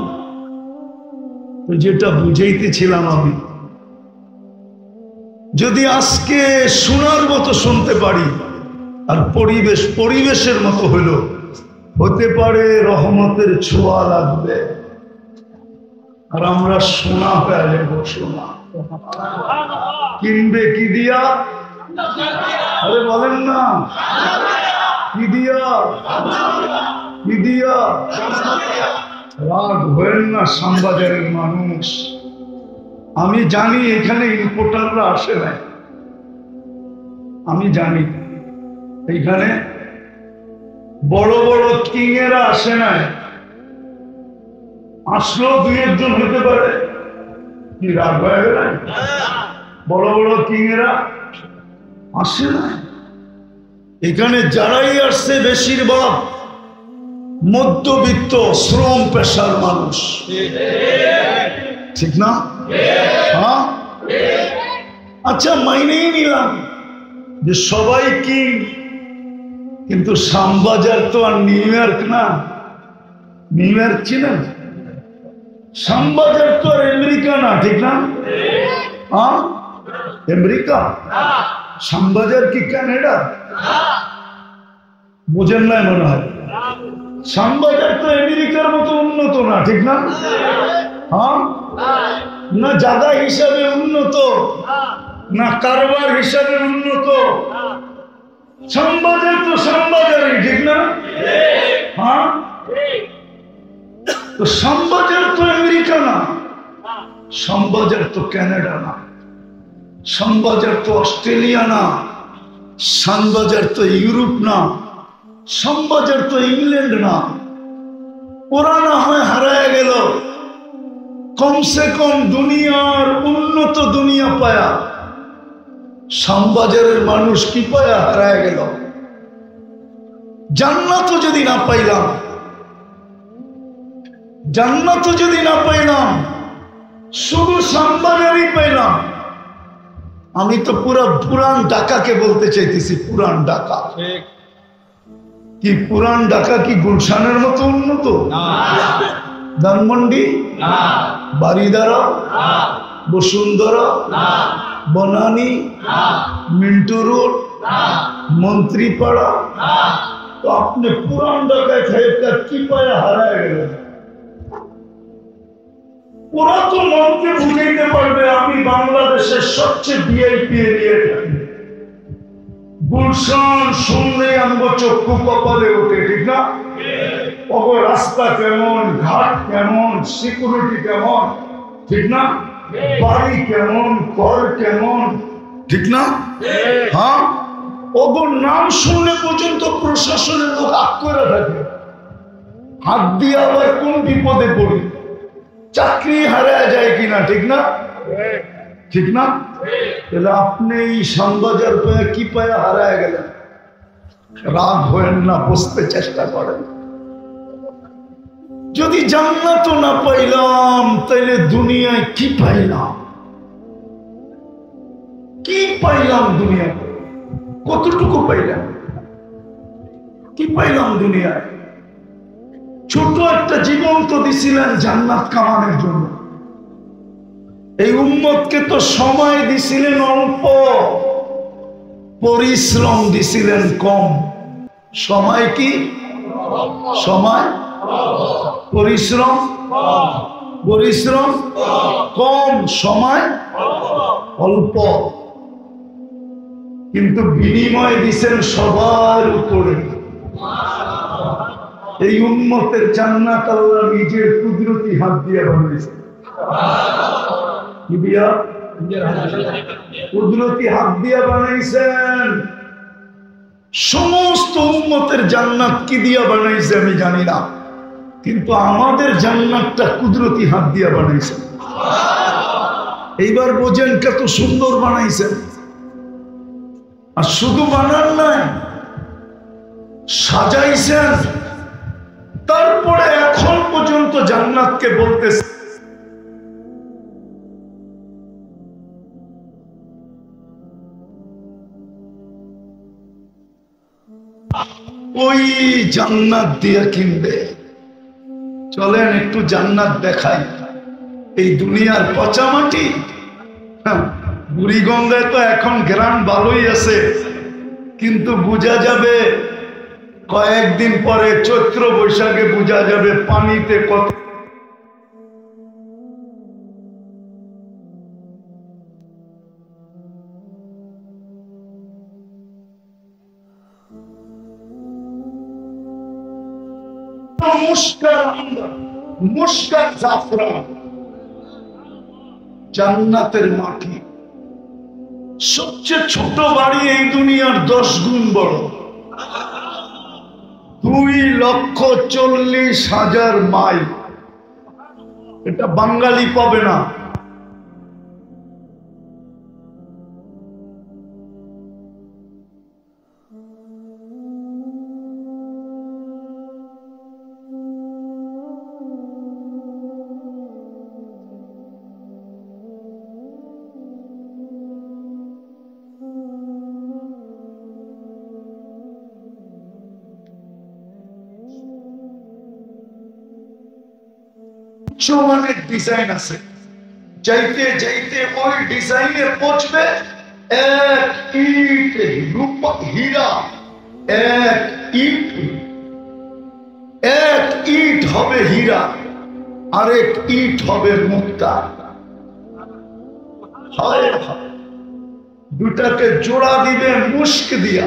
যেটা বুঝাইতেছিলাম আমি, যদি আজকে শোনার মতো শুনতে পারি আর পরিবেশের মতো হইল, হতে পারে রহমতের ছোঁয়া লাগবে আর আমরা সোনা হয়ে যাবো। সোনা কিনবে কি দিয়া? আরে বলেন না, কি দিয়া? কি দিয়া? রাগ হয়েন না শ্যামবাজারের মানুষ, আমি জানি এখানে ইম্পোর্টাররা আসে না, আমি জানি এইখানে বড় বড় কিংয়েরা আসে না, আসলেও 2-1 হতে পারে, কি রাগ হয়ে গেল? বড় বড় কিংয়েরা আসে না এখানে, যারাই আসছে বেশিরভাগ মধ্যবিত্ত শ্রম পেশার মানুষ, ঠিক না? হ্যাঁ, আচ্ছা মাইনেই নিলাম যে সবাই কি, কিন্তু শ্যামবাজার তো আর নিউ ইয়র্ক না। নিউ ইয়র্ক চিনেন? শ্যামবাজার তো আর আমেরিকা না, ঠিক না? হ্যাঁ, আমেরিকা। শ্যামবাজার কি কানাডা? বুঝেন না মনে হয়। শ্যামবাজার তো আমেরিকার মতো উন্নত না, ঠিক না? হ্যাঁ, না জায়গা হিসাবে উন্নত, না কারবার হিসাবে উন্নত। শ্যামবাজার তো শ্যামবাজারই, ঠিক না? হ্যাঁ, তো শ্যামবাজার তো আমেরিকা না, শ্যামবাজার তো কানাডা না, শ্যামবাজার তো অস্ট্রেলিয়া না, শ্যামবাজার তো ইউরোপ না, শ্যামবাজার তো ইংল্যান্ড না। ওরা না হয় হারায় গেল, কমসে কম দুনিয়ার উন্নত দুনিয়া পায়া, শ্যামবাজারের মানুষ কি পায়া হারায় গেল? জান্নাতও যদি না পাইলাম, জান্নাতও যদি না পাইলাম, শুধু শ্যামবাজারই পাইলাম। আমি তো পুরান ঢাকাকে বলতে চাইতেছি, পুরান ঢাকা। কি পুরান ঢাকা কি গুলশানের মতো উন্নত? ধানমন্ডি, বারিধারা, বসুন্ধরা, বনানী, মিন্টু রোড, মন্ত্রীপাড়া, তো আপনি পুরান ঢাকায় খাইটা কি পায়ে হারায় গেলেন? ওরা তো মনকে বুঝাইতে পারবে আমি বাংলাদেশের সবচেয়ে ভিআইপি এরিয়ায় থাকি, গুলশান শুনলে আমগো চক্ষু কপালে ওঠে, ঠিক না? রাস্তা কেমন, ঘাট কেমন, সিকিউরিটি কেমন, ঠিক না? বাড়ি কেমন, ঘর কেমন, ঠিক না? হ্যাঁ, ওগোর নাম শুনলে পর্যন্ত প্রশাসনের লোক আগ করে থাকে, হাত দিয়ে আবার কোন বিপদে পড়ি, চাকরি হারায় যায় কিনা, ঠিক না? ঠিক না? তাহলে আপনি এই শ্যামবাজার পেয়ে কি পায়ে হারায় গেলেন? রাগ হয়েন না, বুঝতে চেষ্টা করেন। যদি জান্নাত না পাইলাম তাইলে দুনিয়ায় কি পাইলাম? কি পাইলাম দুনিয়াতে? কতটুকু পাইলাম? কি পাইলাম দুনিয়ায়? ছোট একটা জীবন তো দিছিলেন জান্নাত কামানোর জন্য। এই উম্মতকে তো সময় দিছিলেন অল্প, পরিশ্রম দিছিলেন কম। সময় কি? সময়, পরিশ্রম, পরিশ্রম কম, সময় অল্প, কিন্তু বিনিময় দিছেন সবার উপরে। এই উম্মতের জান্নাত আল্লাহ নিজের কুদরতি হাত দিয়ে বানিয়েছেন। কি দিয়া? কুদরতি হাত দিয়ে বানাইছেন। সমস্ত উম্মতের জান্নাত কি দিয়া বানাইছে আমি জানি না, কিন্তু আমাদের জান্নাতটা কুদরতি হাত দিয়ে বানাইছেন। এইবার বোঝেন কত সুন্দর বানাইছেন। আর শুধু বানান নাই, সাজাইছেন। তারপরে এখন পর্যন্ত জান্নাতকে বলতেছে ওই জান্নাত দিয়ে কিনবে। চলেন একটু জান্নাত দেখাই। এই দুনিয়ার পচা মাটি, বুড়িগঙ্গায় তো এখন গ্রাম ভালোই আছে, কিন্তু বোঝা যাবে কয়েকদিন পরে, চৈত্র বৈশাখে বোঝা যাবে পানিতে কত। মুস্কার জাফরান জান্নাতের মাটি। সবচেয়ে ছোট বাড়ি এই দুনিয়ার 10 গুণ বড়। 2,40,000 মাইল। এটা বাঙালি পাবে না। অনেক ডিজাইন আছে, যাইতে যাইতে ওই ডিজাইনে পৌঁছবে। এক ইট রূপা হীরা, এক ইট হবে হীরা, আরেক ইট হবে মুক্তা। দুটাকে জোড়া দিবে মুস্ক দিয়া।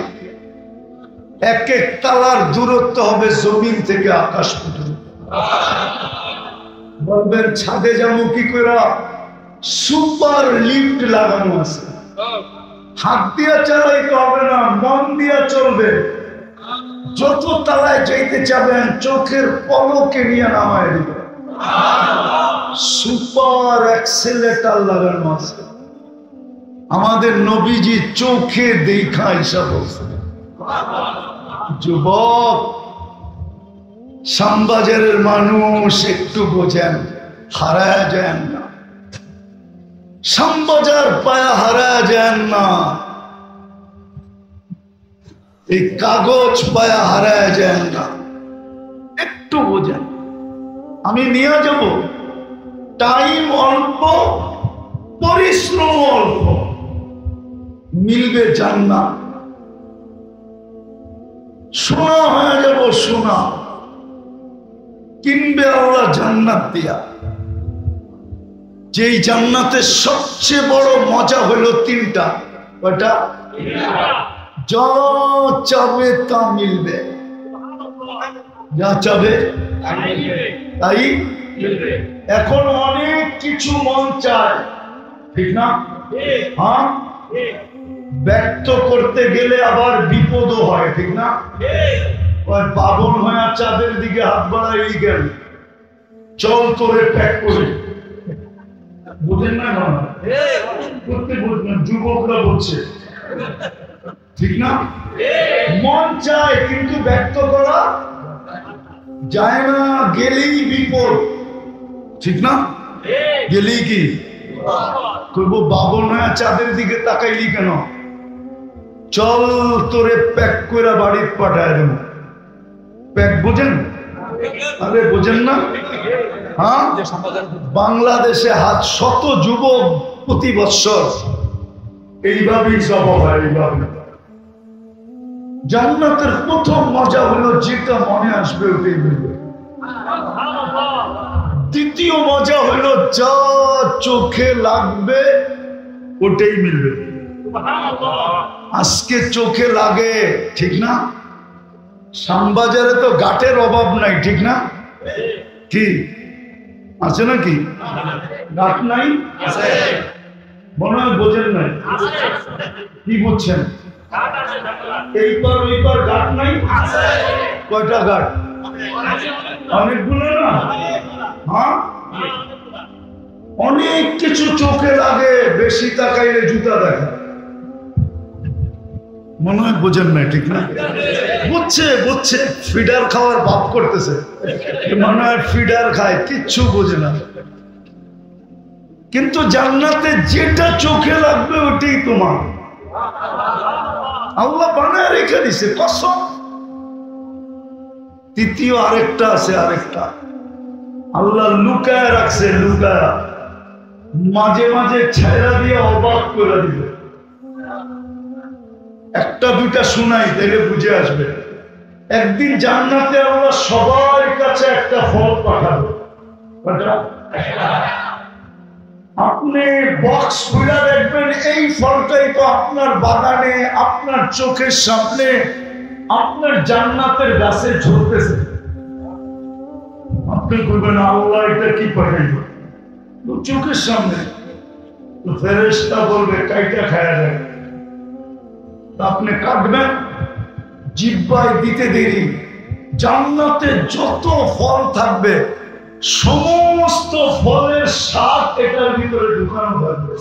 এক এক তালার দূরত্ব হবে জমিন থেকে আকাশ পর্যন্ত। বলবেন ছাদে যাবো কি করে? সুপার লিফট লাগানো আছে, হাত দিয়া চালাইতে হবে না, মন দিয়া চলবে। যত তালায় যাইতে চাবেন চোখের পলকে নিয়ে নামায় দিবে। সুপার অ্যাক্সেলেটর লাগানো আছে। আমাদের নবীজি চোখে দেখা হিসাব বলছে। যুবক, শ্যামবাজারের মানুষ একটু বোঝেন, হারায় যান না। শ্যামবাজার পায়া হারায় যান না, এই কাগজ পায়া হারায় যান না। একটু বোঝেন। আমি নিয়ে যাব, টাইম অল্প, পরিশ্রম অল্প, মিলবে জান্নাত। সোনা হয়ে যাব, সোনা কিনবে আল্লাহ জান্নাত দিয়া। যেই জান্নাতের সবচেয়ে বড় মজা হলো 3টা। ওটা যা চাবে তা মিলবে। যা চাবে তাই। এখন অনেক কিছু মন চায়, ঠিক না? হ্যাঁ, ব্যক্ত করতে গেলে আবার বিপদও হয়, ঠিক না? বাবন হয়ে চাঁদের দিকে হাত বাড়াই গেল, চল তোরে প্যাক করে, বুঝেন না? করতে বলছেন, যুবকরা বলছে, ঠিক না? মন চায় কিন্তু ব্যক্ত করা যায় না, গেলেই বিপদ, ঠিক না? গেলেই কি করবো? বাবন হয়ে চাঁদের দিকে তাকাইলি কেন? চল তোরে প্যাক করে বাড়ির পাঠায় দেব। প্যাক বোঝেন? আরে বোঝেন না? হ্যাঁ, বাংলাদেশে হাত শত যুবক প্রতি বৎসর এইভাবেই জবাব হয়। এইভাবে জান্নাতের প্রথম মজা হলো যেটা মনে আসবে ওটাই মিলবে। দ্বিতীয় মজা হলো যা চোখে লাগবে ওটাই মিলবে। আজকে চোখে লাগে, ঠিক না? শ্যামবাজারে তো ঘাটের অভাব নাই, ঠিক না? কি আছে নাকি? ঘাট নাই? মনে হয় বোঝেন নাই। কি বুঝছেন? এইবার ওইবার ঘাট নাই? কয়টা ঘাট? অনেকগুলো না? হ্যাঁ, অনেক কিছু চোখে লাগে, বেশি তাকাইলে জুতা দেখা। মনে হয় বোঝেন না, ঠিক না? বুঝছে বুঝছে, ফিডার খাওয়ার ভাব করতেছে, মনে হয় ফিডার খায়, কিচ্ছু বোঝে না। কিন্তু জান্নাতে যেটা চোখে লাগবে ওটাই তোমার, আল্লাহ বানায় রেখে দিছে কসম। তৃতীয় আরেকটা আছে, আরেকটা আল্লাহ লুকায় রাখছে, লুকায়, মাঝে মাঝে ছেড়া দিয়ে অবাক করে দিবে। একটা দুইটা শুনাই, তাইলে বুঝে আসবে। একদিন জান্নাতে আল্লাহ সবার কাছে একটা ফল পাঠাবে। আপনি বক্স খুলে দেখবেন, এই ফলটাই তো আপনার বাগানে, আপনার চোখের সামনে, আপনার জান্নাতের গাছে ঝরতেছে। আপনি করবেন আল্লাহ এটা কি পাঠাইল, চোখের সামনে। ফেরেশতা বলবে কাইটা খায়া যায়, আপনি কাটবেন, জিহ্বায় দিতে দেরি। জান্নাতে যত ফল থাকবে সমস্ত ফলের স্বাদ এটার ভিতরে ঢুকানো থাকবে।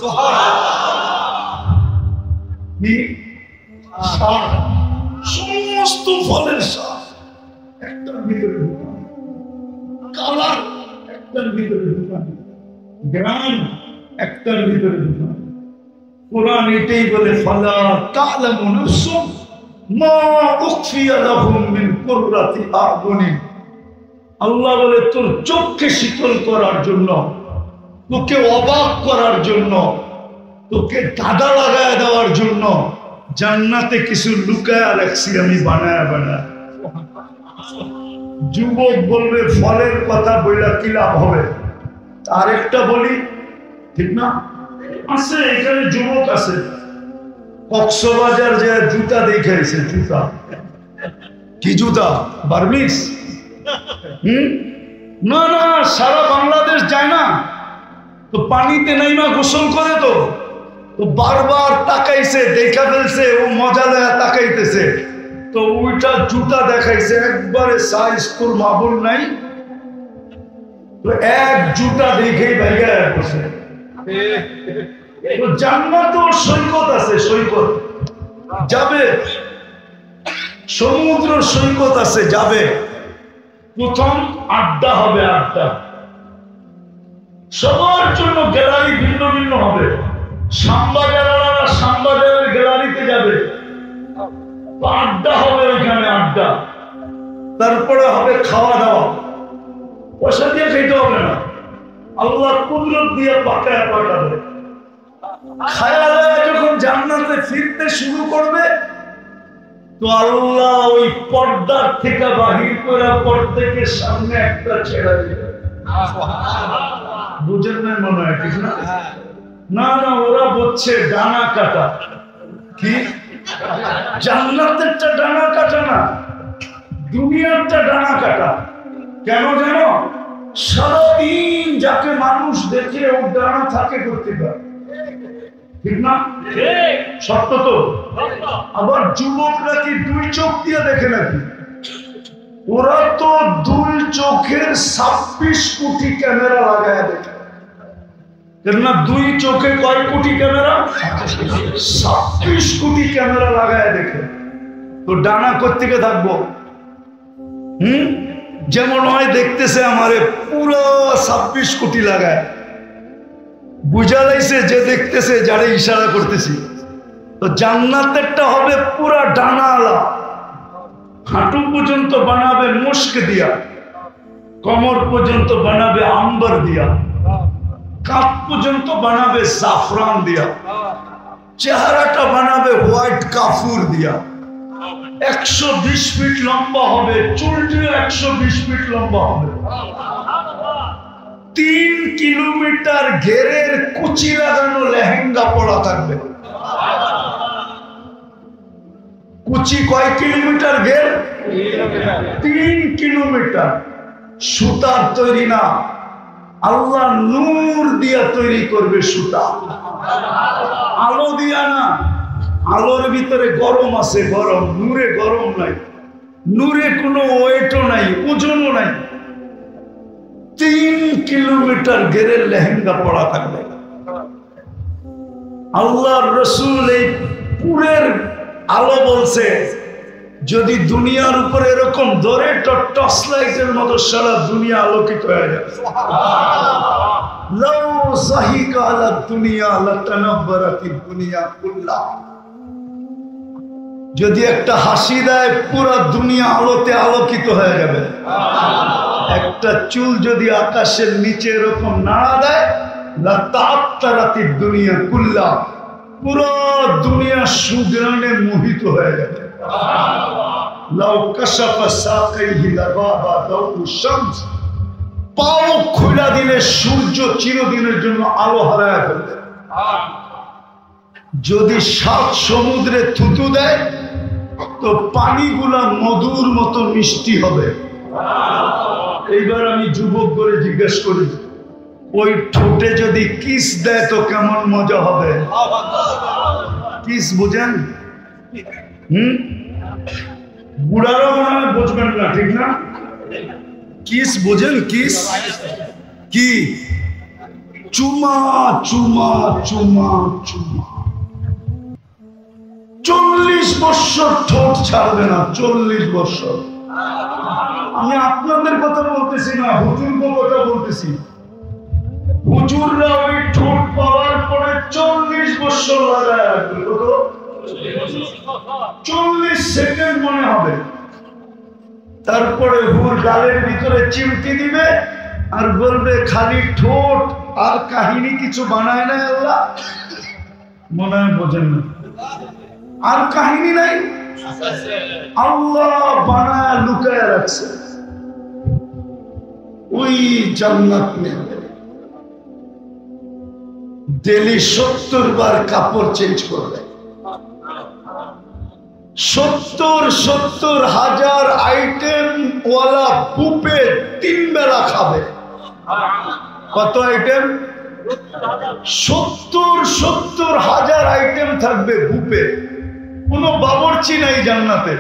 সমস্ত ফলের স্বাদ একটার ভিতরে ঢুকানো, কালার একটার ভিতরে ঢুকানো, গ্রাম একটার ভিতরে ঢুকানো। কোরআন এটাই বলে, ফালা তা'লামু নাফসুন মা উখফিয়া লাহুম মিন কুররাতি আ'য়ুনিন। আল্লাহ বলে তোর চোখকে শীতল করার জন্য, তোকে অবাক করার জন্য, তোকে দাদা লাগায় দেওয়ার জন্য জান্নাতে কিছু লুকায়া রাখছি আমি, বানায়া বানায়া। যুবক বলবে ফলের কথা বইলা কি লাভ হবে? আরেকটা বলি, ঠিক না? আছে এখানে যুবক আছে, কক্সবাজার যে জুতা দেখাইছে, জুতা কি জুতা? বার্মিস? না না, সারা বাংলাদেশ যায় না তো, পানিতে নাইমা গোসল করে তো বারবার তাকাইছে, দেখা ফেলছে, ও মজা দেয়া তাকাইতেছে, তো ওইটা জুতা দেখাইছে, একবারে সাইজ তোর মাবুল নাই, তো এক জুতা দেখেই ভাইয়া বসে। জান্নাতেও সৈকত আছে, সৈকত যাবে, সমুদ্র সৈকত আছে, যাবে। প্রথম আড্ডা হবে, আড্ডা সবার জন্য, গ্যালারি ভিন্ন ভিন্ন হবে। শ্যামবাজারেরা শ্যামবাজারের গ্যালারিতে যাবে, আড্ডা হবে ওইখানে, আড্ডা। তারপরে হবে খাওয়া দাওয়া, পয়সা দিয়ে খেতে হবে না, আল্লাহ কুদরত দিয়ে পাকায় পাঠাবে। খায়া যখন জান্নাতে ফিরতে শুরু করবে তো আল্লাহ ওই পর্দার থেকে বাহির করে পর্দাকে সামনে একটা ছেড়া দিবে। বুঝেন না মনে হয়, ঠিক না? না না, ওরা বলছে ডানা কাটা। কি? জান্নাতেরটা ডানা কাটা না, দুনিয়াটা ডানা কাটা। কেন জানো? সারাদিন যাকে মানুষ দেখে ও ডানা থাকে করতে পারে, ঠিক না? সত্য তো। আবার যুবকরা কি দুই চোখ দিয়ে দেখে নাকি? ওরা তো দুই চোখের 26 কোটি ক্যামেরা লাগায় দেখে। কেননা দুই চোখে কয় কোটি ক্যামেরা? 26 কোটি ক্যামেরা লাগায় দেখে। তো ডানা কোত্থেকে থাকবো? যেমন হয় দেখতেছে আমারে পুরো 26 কোটি লাগায়, বুঝা লাইছে যে দেখতেছে, যারা ইশারা করতেছি। তো জান্নাতেরটা হবে পুরা ডানাওয়ালা। হাঁটু পর্যন্ত বানাবে মুস্ক দিয়া, কোমর পর্যন্ত বানাবে আম্বার দিয়া, কাপ পর্যন্ত বানাবে জাফরান দিয়া, চেহারাটা বানাবে হোয়াইট কাফুর দিয়া। 120 ফিট লম্বা হবে, চুলটিও 120 ফিট লম্বা হবে। 3 কিলোমিটার ঘেরের কুচি লাগানো লেহেঙ্গা পরা থাকবে। কুচি কয় কিলোমিটার ঘের? 3 কিলোমিটার। সুতার তৈরি না, আল্লাহ নূর দিয়া তৈরি করবে সুতা, আলো দিয়া না। আলোর ভিতরে গরম আছে, গরম। নূরে গরম নাই, নূরে কোনো ওয়েটও নাই, ওজনও নাই। 3 কিলোমিটার ঘেরের লেহেঙ্গা পরা থাকবে। আল্লাহর রাসূল এই পুরের আলো বলছে, যদি দুনিয়ার উপরে এরকম ধরে টর্চ লাইটের মতো সারা দুনিয়া আলোকিত হয়ে যাবে। লাউ যাহিকা আলা দুনিয়া লাতানাব্বারাতিদ দুনিয়া কুল্লাহ। যদি একটা হাসি দেয় পুরো দুনিয়া আলোতে আলোকিত হয়ে যাবে। একটা চুল যদি আকাশের নিচে এরকম নাড়া দেয়, লাতাআত্তারাতিদ দুনিয়া কুল্লাহ, পুরো দুনিয়া সুগ্রাণে মোহিত হয়ে যাবে। লাউ কাশাফা সাকাইহি লাগাবা দাউ শামস, পাও খুলে দিলে সূর্য চিরদিনের জন্য আলো হারায় ফেলবে। যদি 7 সমুদ্রে থুতু দেয় তো পানিগুলা মধুর মতো মিষ্টি হবে। এইবার আমি যুবক করে জিজ্ঞেস করি, ওই ঠোঁটে যদি কিস দেয় তো কেমন মজা হবে? কিস বুঝেন? বুড়ারা মনে হয় বুঝবেন না, ঠিক না? কিস বুঝেন? কিস কি? চুমা চুমা চুমা চুমা। 40 বছর ঠোঁট ছাড়বে না, 40 বছর। আমি আপনাদের কথা বলতেছি না, হুজুরদের কথা বলতেছি। হুজুররা ওই ঠোঁট পাওয়ার পরে 40 বছর লাগায় রাখবে। কত? 40 সেকেন্ড মনে হবে। তারপরে হুর গালের ভিতরে চিমটি দিবে আর বলবে খালি ঠোঁট, আর কাহিনী কিছু বানায় না আল্লাহ। মনে হয় বোঝেন না, আর কাহিনী নাই, আল্লাহ বানায় লুকায় রাখছে। ওই জান্নাত নেবে। ডেলি 70 বার কাপড় চেঞ্জ করবে, 70,000 আইটেম ওয়ালা বুফে 3 বেলা খাবে। কত আইটেম? 70,000 আইটেম থাকবে বুফে। কোন বাবুর্চি নাই জান্নাতে,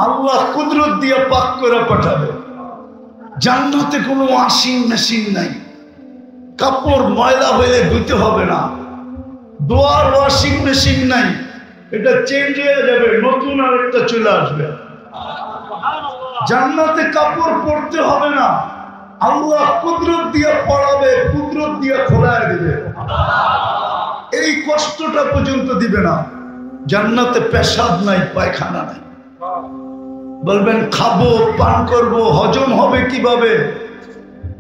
আল্লাহ কুদরত দিয়ে পাক করে পাঠাবে। জান্নাতে কোনো ওয়াশিং মেশিন নাই, কাপড় ময়লা হয়ে ধুতে হবে না। দোয়ার ওয়াশিং মেশিন নাই, এটা চেঞ্জ হয়ে যাবে, নতুন আরেকটা চলে আসবে। জান্নাতে কাপড় পরতে হবে না, আল্লাহ কুদরত দিয়ে পড়াবে, কুদরত দিয়ে খোলায় দিবে। এই কষ্টটা পর্যন্ত দিবে না। জান্নাতে পেশাব নাই, পায়খানা নাই। বলবেন খাবো, পান করব, হজম হবে কিভাবে?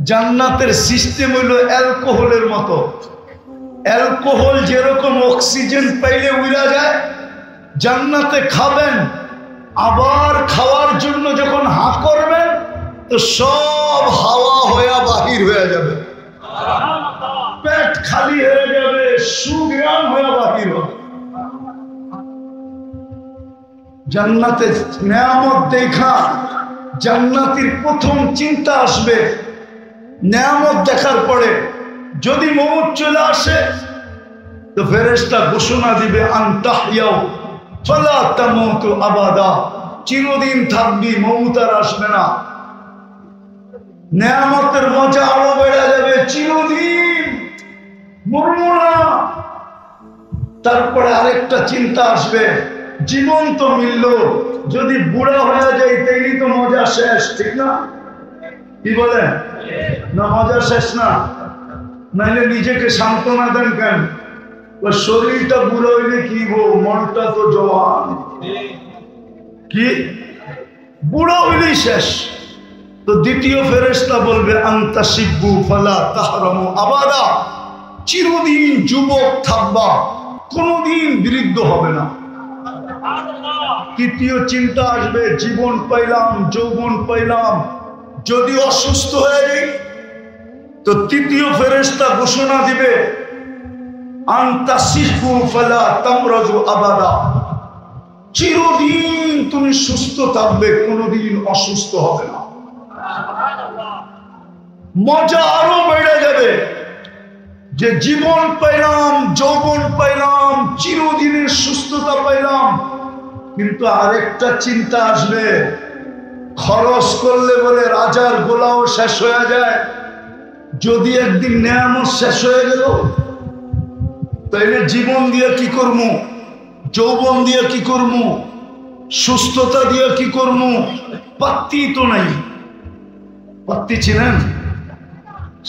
জান্নাতের সিস্টেম হইল অ্যালকোহলের মতো। অ্যালকোহল যেরকম অক্সিজেন পাইলে উড়া যায়, জান্নাতে খাবেন, আবার খাওয়ার জন্য যখন হা করবেন তো সব হাওয়া হয়ে বাহির হয়ে যাবে, পেট খালি হয়ে যাবে, সুগ্রাম হয়ে বাহির হবে। জান্নাতে নেয়ামত দেখা জান্নাতীর প্রথম চিন্তা আসবে, নেয়ামত দেখার পরে যদি মউত চলে আসে তো ফেরেশতা ঘোষণা দিবে আনতাহইয়াও ফালা তামুতু আবাদা, চিরদিন থাকবি, মউত আর আসবে না। নেয়ামতের মজা আরো বেড়ে যাবে, চিরদিন মরবো না। তারপরে আরেকটা চিন্তা আসবে, জীবন তো মিলল, যদি বুড়া হয়ে যায় তাইলে তো মজা শেষ, ঠিক না? কি বলেন? না মজা শেষ না? নাইলে নিজেকে সান্ত্বনা দেন কেন? শরীরটা বুড়ো হইলে কি গো, মনটা তো জওয়ান। কি বুড়ো হইলেই শেষ। তো দ্বিতীয় ফেরেশতা বলবে আনতা শিব্বু ফালা তাহরামু আবাদা, চিরদিন যুবক থাকবা, কোনদিন বৃদ্ধ হবে না। তৃতীয় চিন্তা আসবে, জীবন পাইলাম, যৌবন পাইলাম, যদি অসুস্থ হয়ে যাই তো তৃতীয় ফেরেশতা ঘোষণা দিবে আনতা শিব্বু ফালা তামরাজু আবাদা, চিরদিন তুমি সুস্থ থাকবে, কোনদিন অসুস্থ হবে না। মজা আরো বেড়ে যাবে যে জীবন পাইলাম, যৌবন পাইলাম, চিরদিনের সুস্থতা পাইলাম। কিন্তু আরেকটা চিন্তা আসবে, খরচ করলে বলে রাজার গোলাও শেষ হয়ে যায়, যদি একদিন নেয়ামত শেষ হয়ে গেল তাইলে জীবন দিয়ে কি করবো, যৌবন দিয়ে কি করবো, সুস্থতা দিয়ে কি করবো? পাত্তি তো নাই। পাত্তি চিনেন?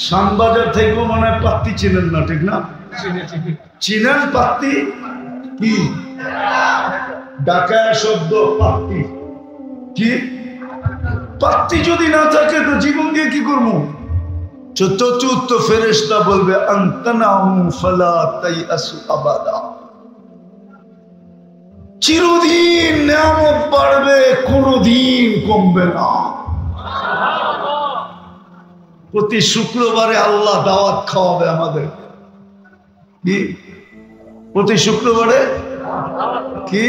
শ্যামবাজার থেকেও মনে হয় পাত্তি চিনেন না, ঠিক না? চিনেন পাত্তি কি? ঢাকায় শব্দ পাত্তি। কি পাত্তি যদি না থাকে তো জীবন দিয়ে কি করবো? চতুর্থ ফেরেশতা বলবে আনতানাউ ফালা তাইআসু আবাদা, চিরদিন নেয়ামত বাড়বে, কোনদিন কমবে না। প্রতি শুক্রবারে আল্লাহ দাওয়াত খাওয়াবে আমাদের। কি প্রতি শুক্রবারে? কি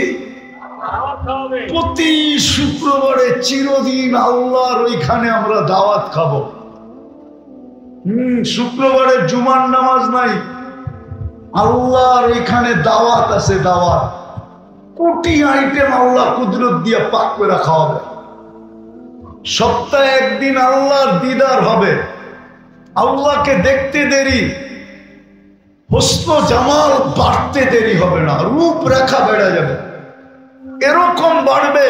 প্রতি শুক্রবারে চিরদিন আল্লাহর ওইখানে আমরা দাওয়াত খাবো। শুক্রবারে জুমার নামাজ নাই, আল্লাহর ওইখানে দাওয়াত আছে, দাওয়াত। কোটি আইটেম আল্লাহ কুদরত দিয়ে পাক করে খাওয়াবে। সপ্তাহে একদিন আল্লাহর দিদার হবে, আল্লাহকে দেখতে দেরি, হুসন জামাল বাড়তে দেরি হবে না, রূপরেখা বেড়ে যাবে। এরকম বাড়বে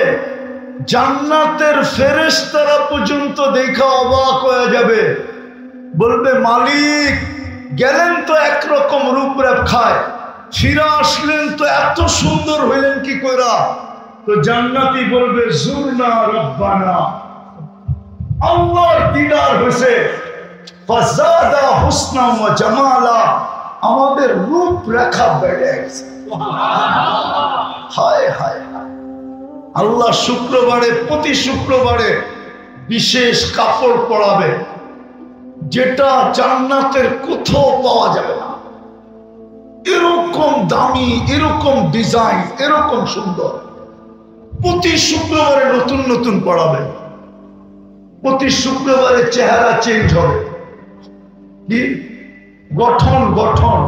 জান্নাতের ফেরেশতারা পর্যন্ত দেখা অবাক হয়ে যাবে, বলবে মালিক গেলেন তো একরকম রূপরেখায়, ফিরে আসলেন তো এত সুন্দর হইলেন কি কইরা? তো জান্নাতি বলবে জুরনা রব্বানা, আল্লাহর দিদার হয়েছে, ফাজাদা হুসনা ওয়া জামালা, আমাদের রূপরেখা বেড়ে গেছে। হায় হায় আল্লাহ শুক্রবারে, প্রতি শুক্রবারে বিশেষ কাপড় পরাবে, যেটা জান্নাতের কোথাও পাওয়া যাবে না। এরকম দামি, এরকম ডিজাইন, এরকম সুন্দর। প্রতি শুক্রবারে নতুন নতুন পড়াবে, প্রতি শুক্রবারে চেহারা চেঞ্জ হবে। কি গঠন গঠন,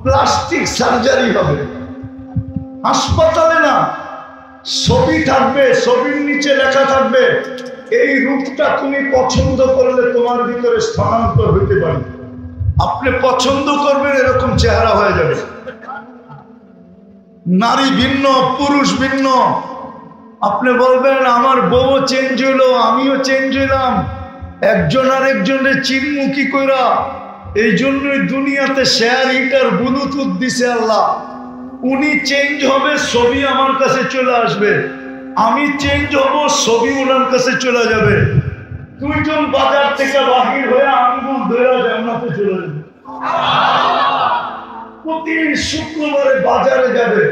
প্লাস্টিক সার্জারি হবে। হাসপাতালে না, ছবি থাকবে, ছবির নিচে লেখা থাকবে এই রূপটা তুমি পছন্দ করলে তোমার ভিতরে স্থানান্তর হইতে পারে। আপনি পছন্দ করবেন, এরকম চেহারা হয়ে যাবে। নারী ভিন্ন, পুরুষ ভিন্ন। আপনি বলবেন আমার বউ চেঞ্জ হইলো, আমিও চেঞ্জ হইলাম, একজন আর একজনের চিনমু কি কইরা? এই জন্যই দুনিয়াতে শেয়ার হিটার ব্লুটুথ দিছে আল্লাহ। উনি চেঞ্জ হবে, ছবি আমার কাছে চলে আসবে, আমি চেঞ্জ হব, ছবি ওনার কাছে চলে যাবে। দুইজন বাজার থেকে বাহির হয়ে আঙ্গুল ধরে জান্নাতে চলে যাবে। প্রতি শুক্রবারে বাজারে যাবে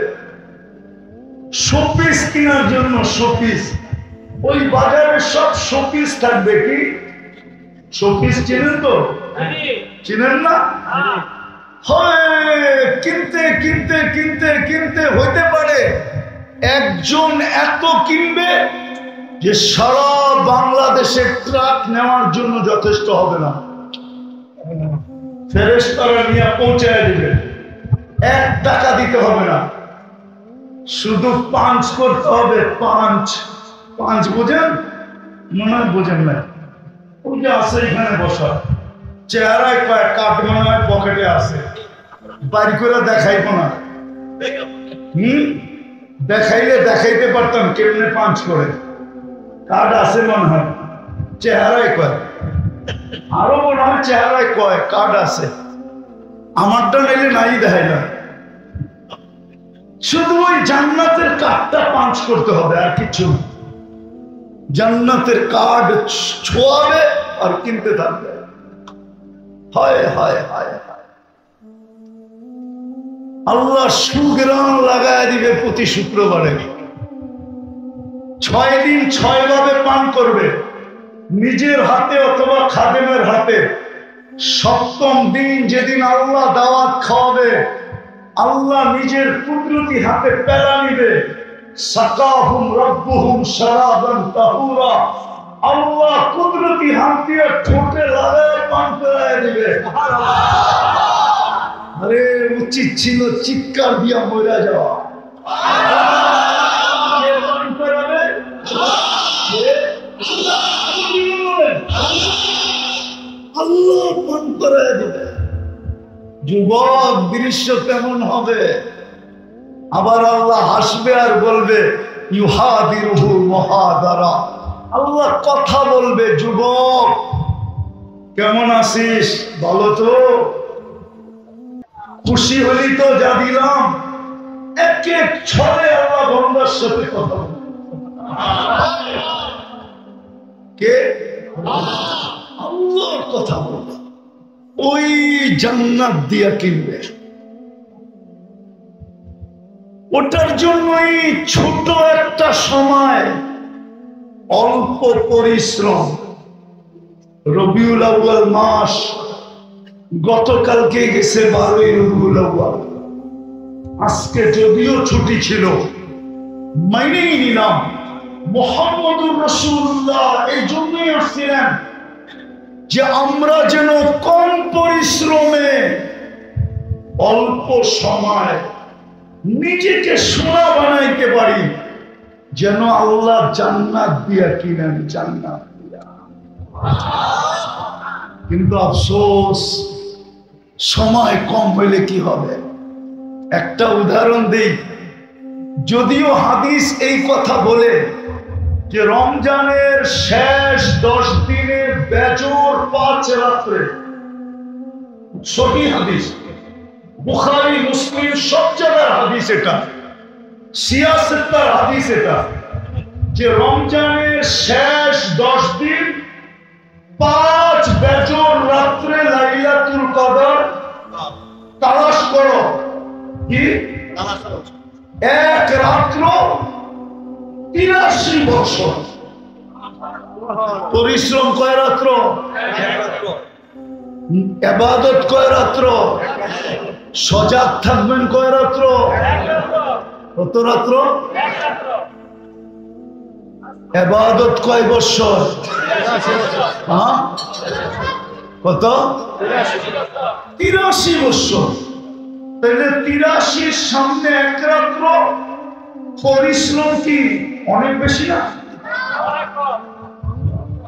শোপিস কেনার জন্য, শোপিস। ওই বাজারে সব শোপিস থাকবে। কি শোপিস চিনেন তো? চিনেন না? কিনতে কিনতে কিনতে কিনতে হইতে পারে একজন এত কিনবে যে সারা বাংলাদেশের ট্রাক নেওয়ার জন্য যথেষ্ট হবে না। ফেরেশতারা নিয়ে পৌঁছায় দিবে, 1 টাকা দিতে হবে না, শুধু পাঞ্চ করতে হবে। পাঞ্চ বোঝেন? মনে হয় বোঝেন না। ওই যে আছে এখানে বসা, চেহারায় কয়েক কাঠ মনে হয় পকেটে আছে, বাড়ি করে দেখাইবো না। দেখাইলে দেখাইতে পারতাম কেমনে পাঞ্চ করে। কার্ড আছে মনে হয়, চেহারায় কয়, আরো মনে হয় চেহারায় কয় কার্ড আছে। আমারটা নাইলে নাই দেখাই না, শুধু ওই জান্নাতের কার্ডটা পাঞ্চ করতে হবে, আর কিছু জান্নাতের কার্ড ছোঁয়াবে আর কিনতে থাকবে। হায় হায় হায় হায়, আল্লাহ সুগ্রাম লাগায় দিবে প্রতি শুক্রবারে। 6 দিন 6 ভাবে পান করবে, নিজের হাতে অথবা খাদেমের হাতে। 7ম দিন যেদিন আল্লাহ দাওয়াত খাওয়াবে, আল্লাহ নিজের কুদরতি হাতে পেলা নিবে। সাকাহুম রাব্বুহুম শারাবান তাহুরা, আল্লাহ কুদরতি হাত দিয়ে ঠোঁটে লাগায় পান করায় দিবে। আরে উচিত ছিল চিৎকার দিয়া মরে যাওয়া। কে পান করাবে? আল্লাহ পান করায় দিবে। যুবক, দৃশ্য কেমন হবে? আবার আল্লাহ হাসবে আর বলবে ইউহাদিরুহু মুহাদারা। আল্লাহ কথা বলবে, যুবক কেমন আছিস, ভালো তো? খুশি হলি তো যা দিলাম? এক এক ছলে আল্লাহ বন্দার সাথে কথা বলবে। কে? আল্লাহর কথা বলবে। ওই জান্নাত দিয়া কিনবে। ওটার জন্যই ছোট একটা সময়, অল্প পরিশ্রম। রবিউল আউয়াল মাস গতকালকে গেছে 12ই রবিউল আউয়াল। আজকে যদিও ছুটি ছিল, মাইনেই নিলাম মুহাম্মদুর রাসূলুল্লাহ এই জন্যই আসছিলেন যে আমরা যেন কম পরিশ্রমে অল্প সময় নিজেকে সোনা বানাইতে পারি, যেন আল্লাহ জান্নাত দিয়া কিনেন, জান্নাত দিয়া। কিন্তু আফসোস, সময় কম হইলে কি হবে? একটা উদাহরণ দেই। যদিও হাদিস এই কথা বলে যে রমজানের শেষ 10 দিনের বেজোর 5 রাত্রে, সহিহ হাদিস, বুখারী মুসলিম সব জায়গার হাদিস, এটা সিয়াসতের হাদিস, এটা যে রমজানের শেষ 10 দিন 5 বেজোর রাত্রে লাইলাতুল কদর তালাশ করো। কি? এক রাত্র 83 বছর পরিশ্রম। কয় রাত্র? ইবাদত কয় রাত্র? সজাগ থাকবেন কয় রাত্র? কত রাত্র? ইবাদত কয় বছর? কত? 83 বছর। তাহলে 83 সামনে 1 রাত্র পরিশ্রম কি অনেক বেশি না?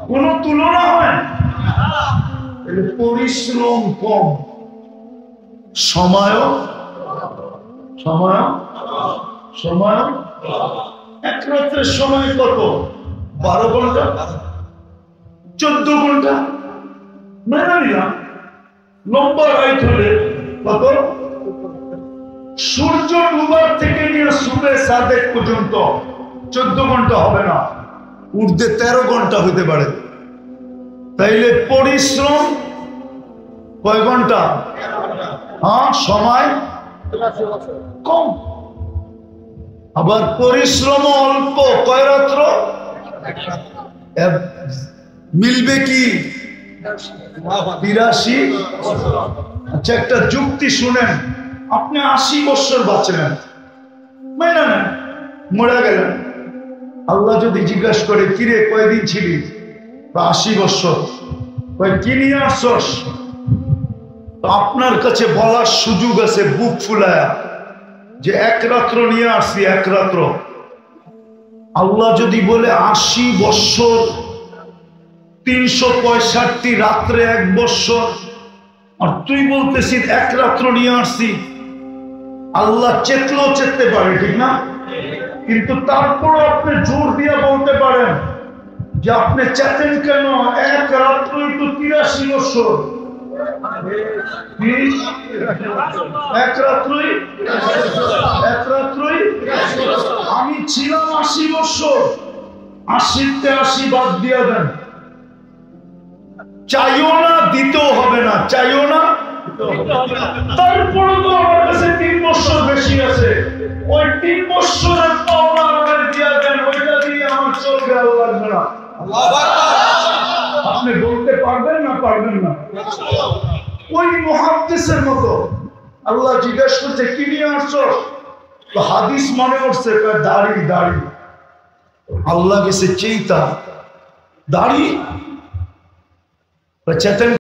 কোন তুলনা হয়? পরিশ্রম কম, সময় 1 রাত্রের সময় কত? 12 ঘন্টা, 14 ঘন্টা। মেনে নিলাম লম্বা রাইট হলে কত? সূর্য ডুবার থেকে নিয়ে সুবে সাদেক পর্যন্ত 14 ঘন্টা হবে না, উর্ধে 13 ঘন্টা হতে পারে। তাইলে পরিশ্রম কয় ঘন্টা? সময় কম, আবার পরিশ্রম অল্প। কয় রাত্র? মিলবে কি? 83। আচ্ছা, একটা যুক্তি শুনেন। আপনি 80 বছর বাঁচলেন, মেনে নেন মরে গেলেন। আল্লাহ যদি জিজ্ঞাসা করে কিরে কয়দিন ছিলি, 80 বছর। কি নিয়ে আসছস? আপনার কাছে বলার সুযোগ আছে বুক ফুলায়া যে এক রাত্র নিয়ে আসছি, এক রাত্র। আল্লাহ যদি বলে 80 বছর 365 রাত্রে 1 বছর, আর তুই বলতেছিস এক রাত্র নিয়ে আসছি, আল্লাহ চেতলেও চেততে পারে, ঠিক না? কিন্তু তারপরও আপনি জোর দিয়ে বলতে পারেন যে আপনি চেতেন কেন, এক রাত্রই তো 83 বছর। এক রাত্রই, এক রাত্রই। আমি ছিলাম 80 বছর, 80তে 80 বাদ দিয়ে দেন। চাইও না, দিতেও হবে না, চাইও না। তারপরে তো আমার কাছে 3 বছর বেশি আছে, ওই 3 বছরের পাওনা আমাদের দিয়ে দেন, ওইটা দিয়ে আমার চলবে, আল্লাহ লাগবে না। আপনি বলতে পারবেন না? পারবেন না। ওই মুহাদ্দিসের মতো আল্লাহ জিজ্ঞাসা করছে কি নিয়ে আসছো? তো হাদিস মনে করছে দাড়ি, দাড়ি। আল্লাহ গেছে চেতা দাড়ি চেতেন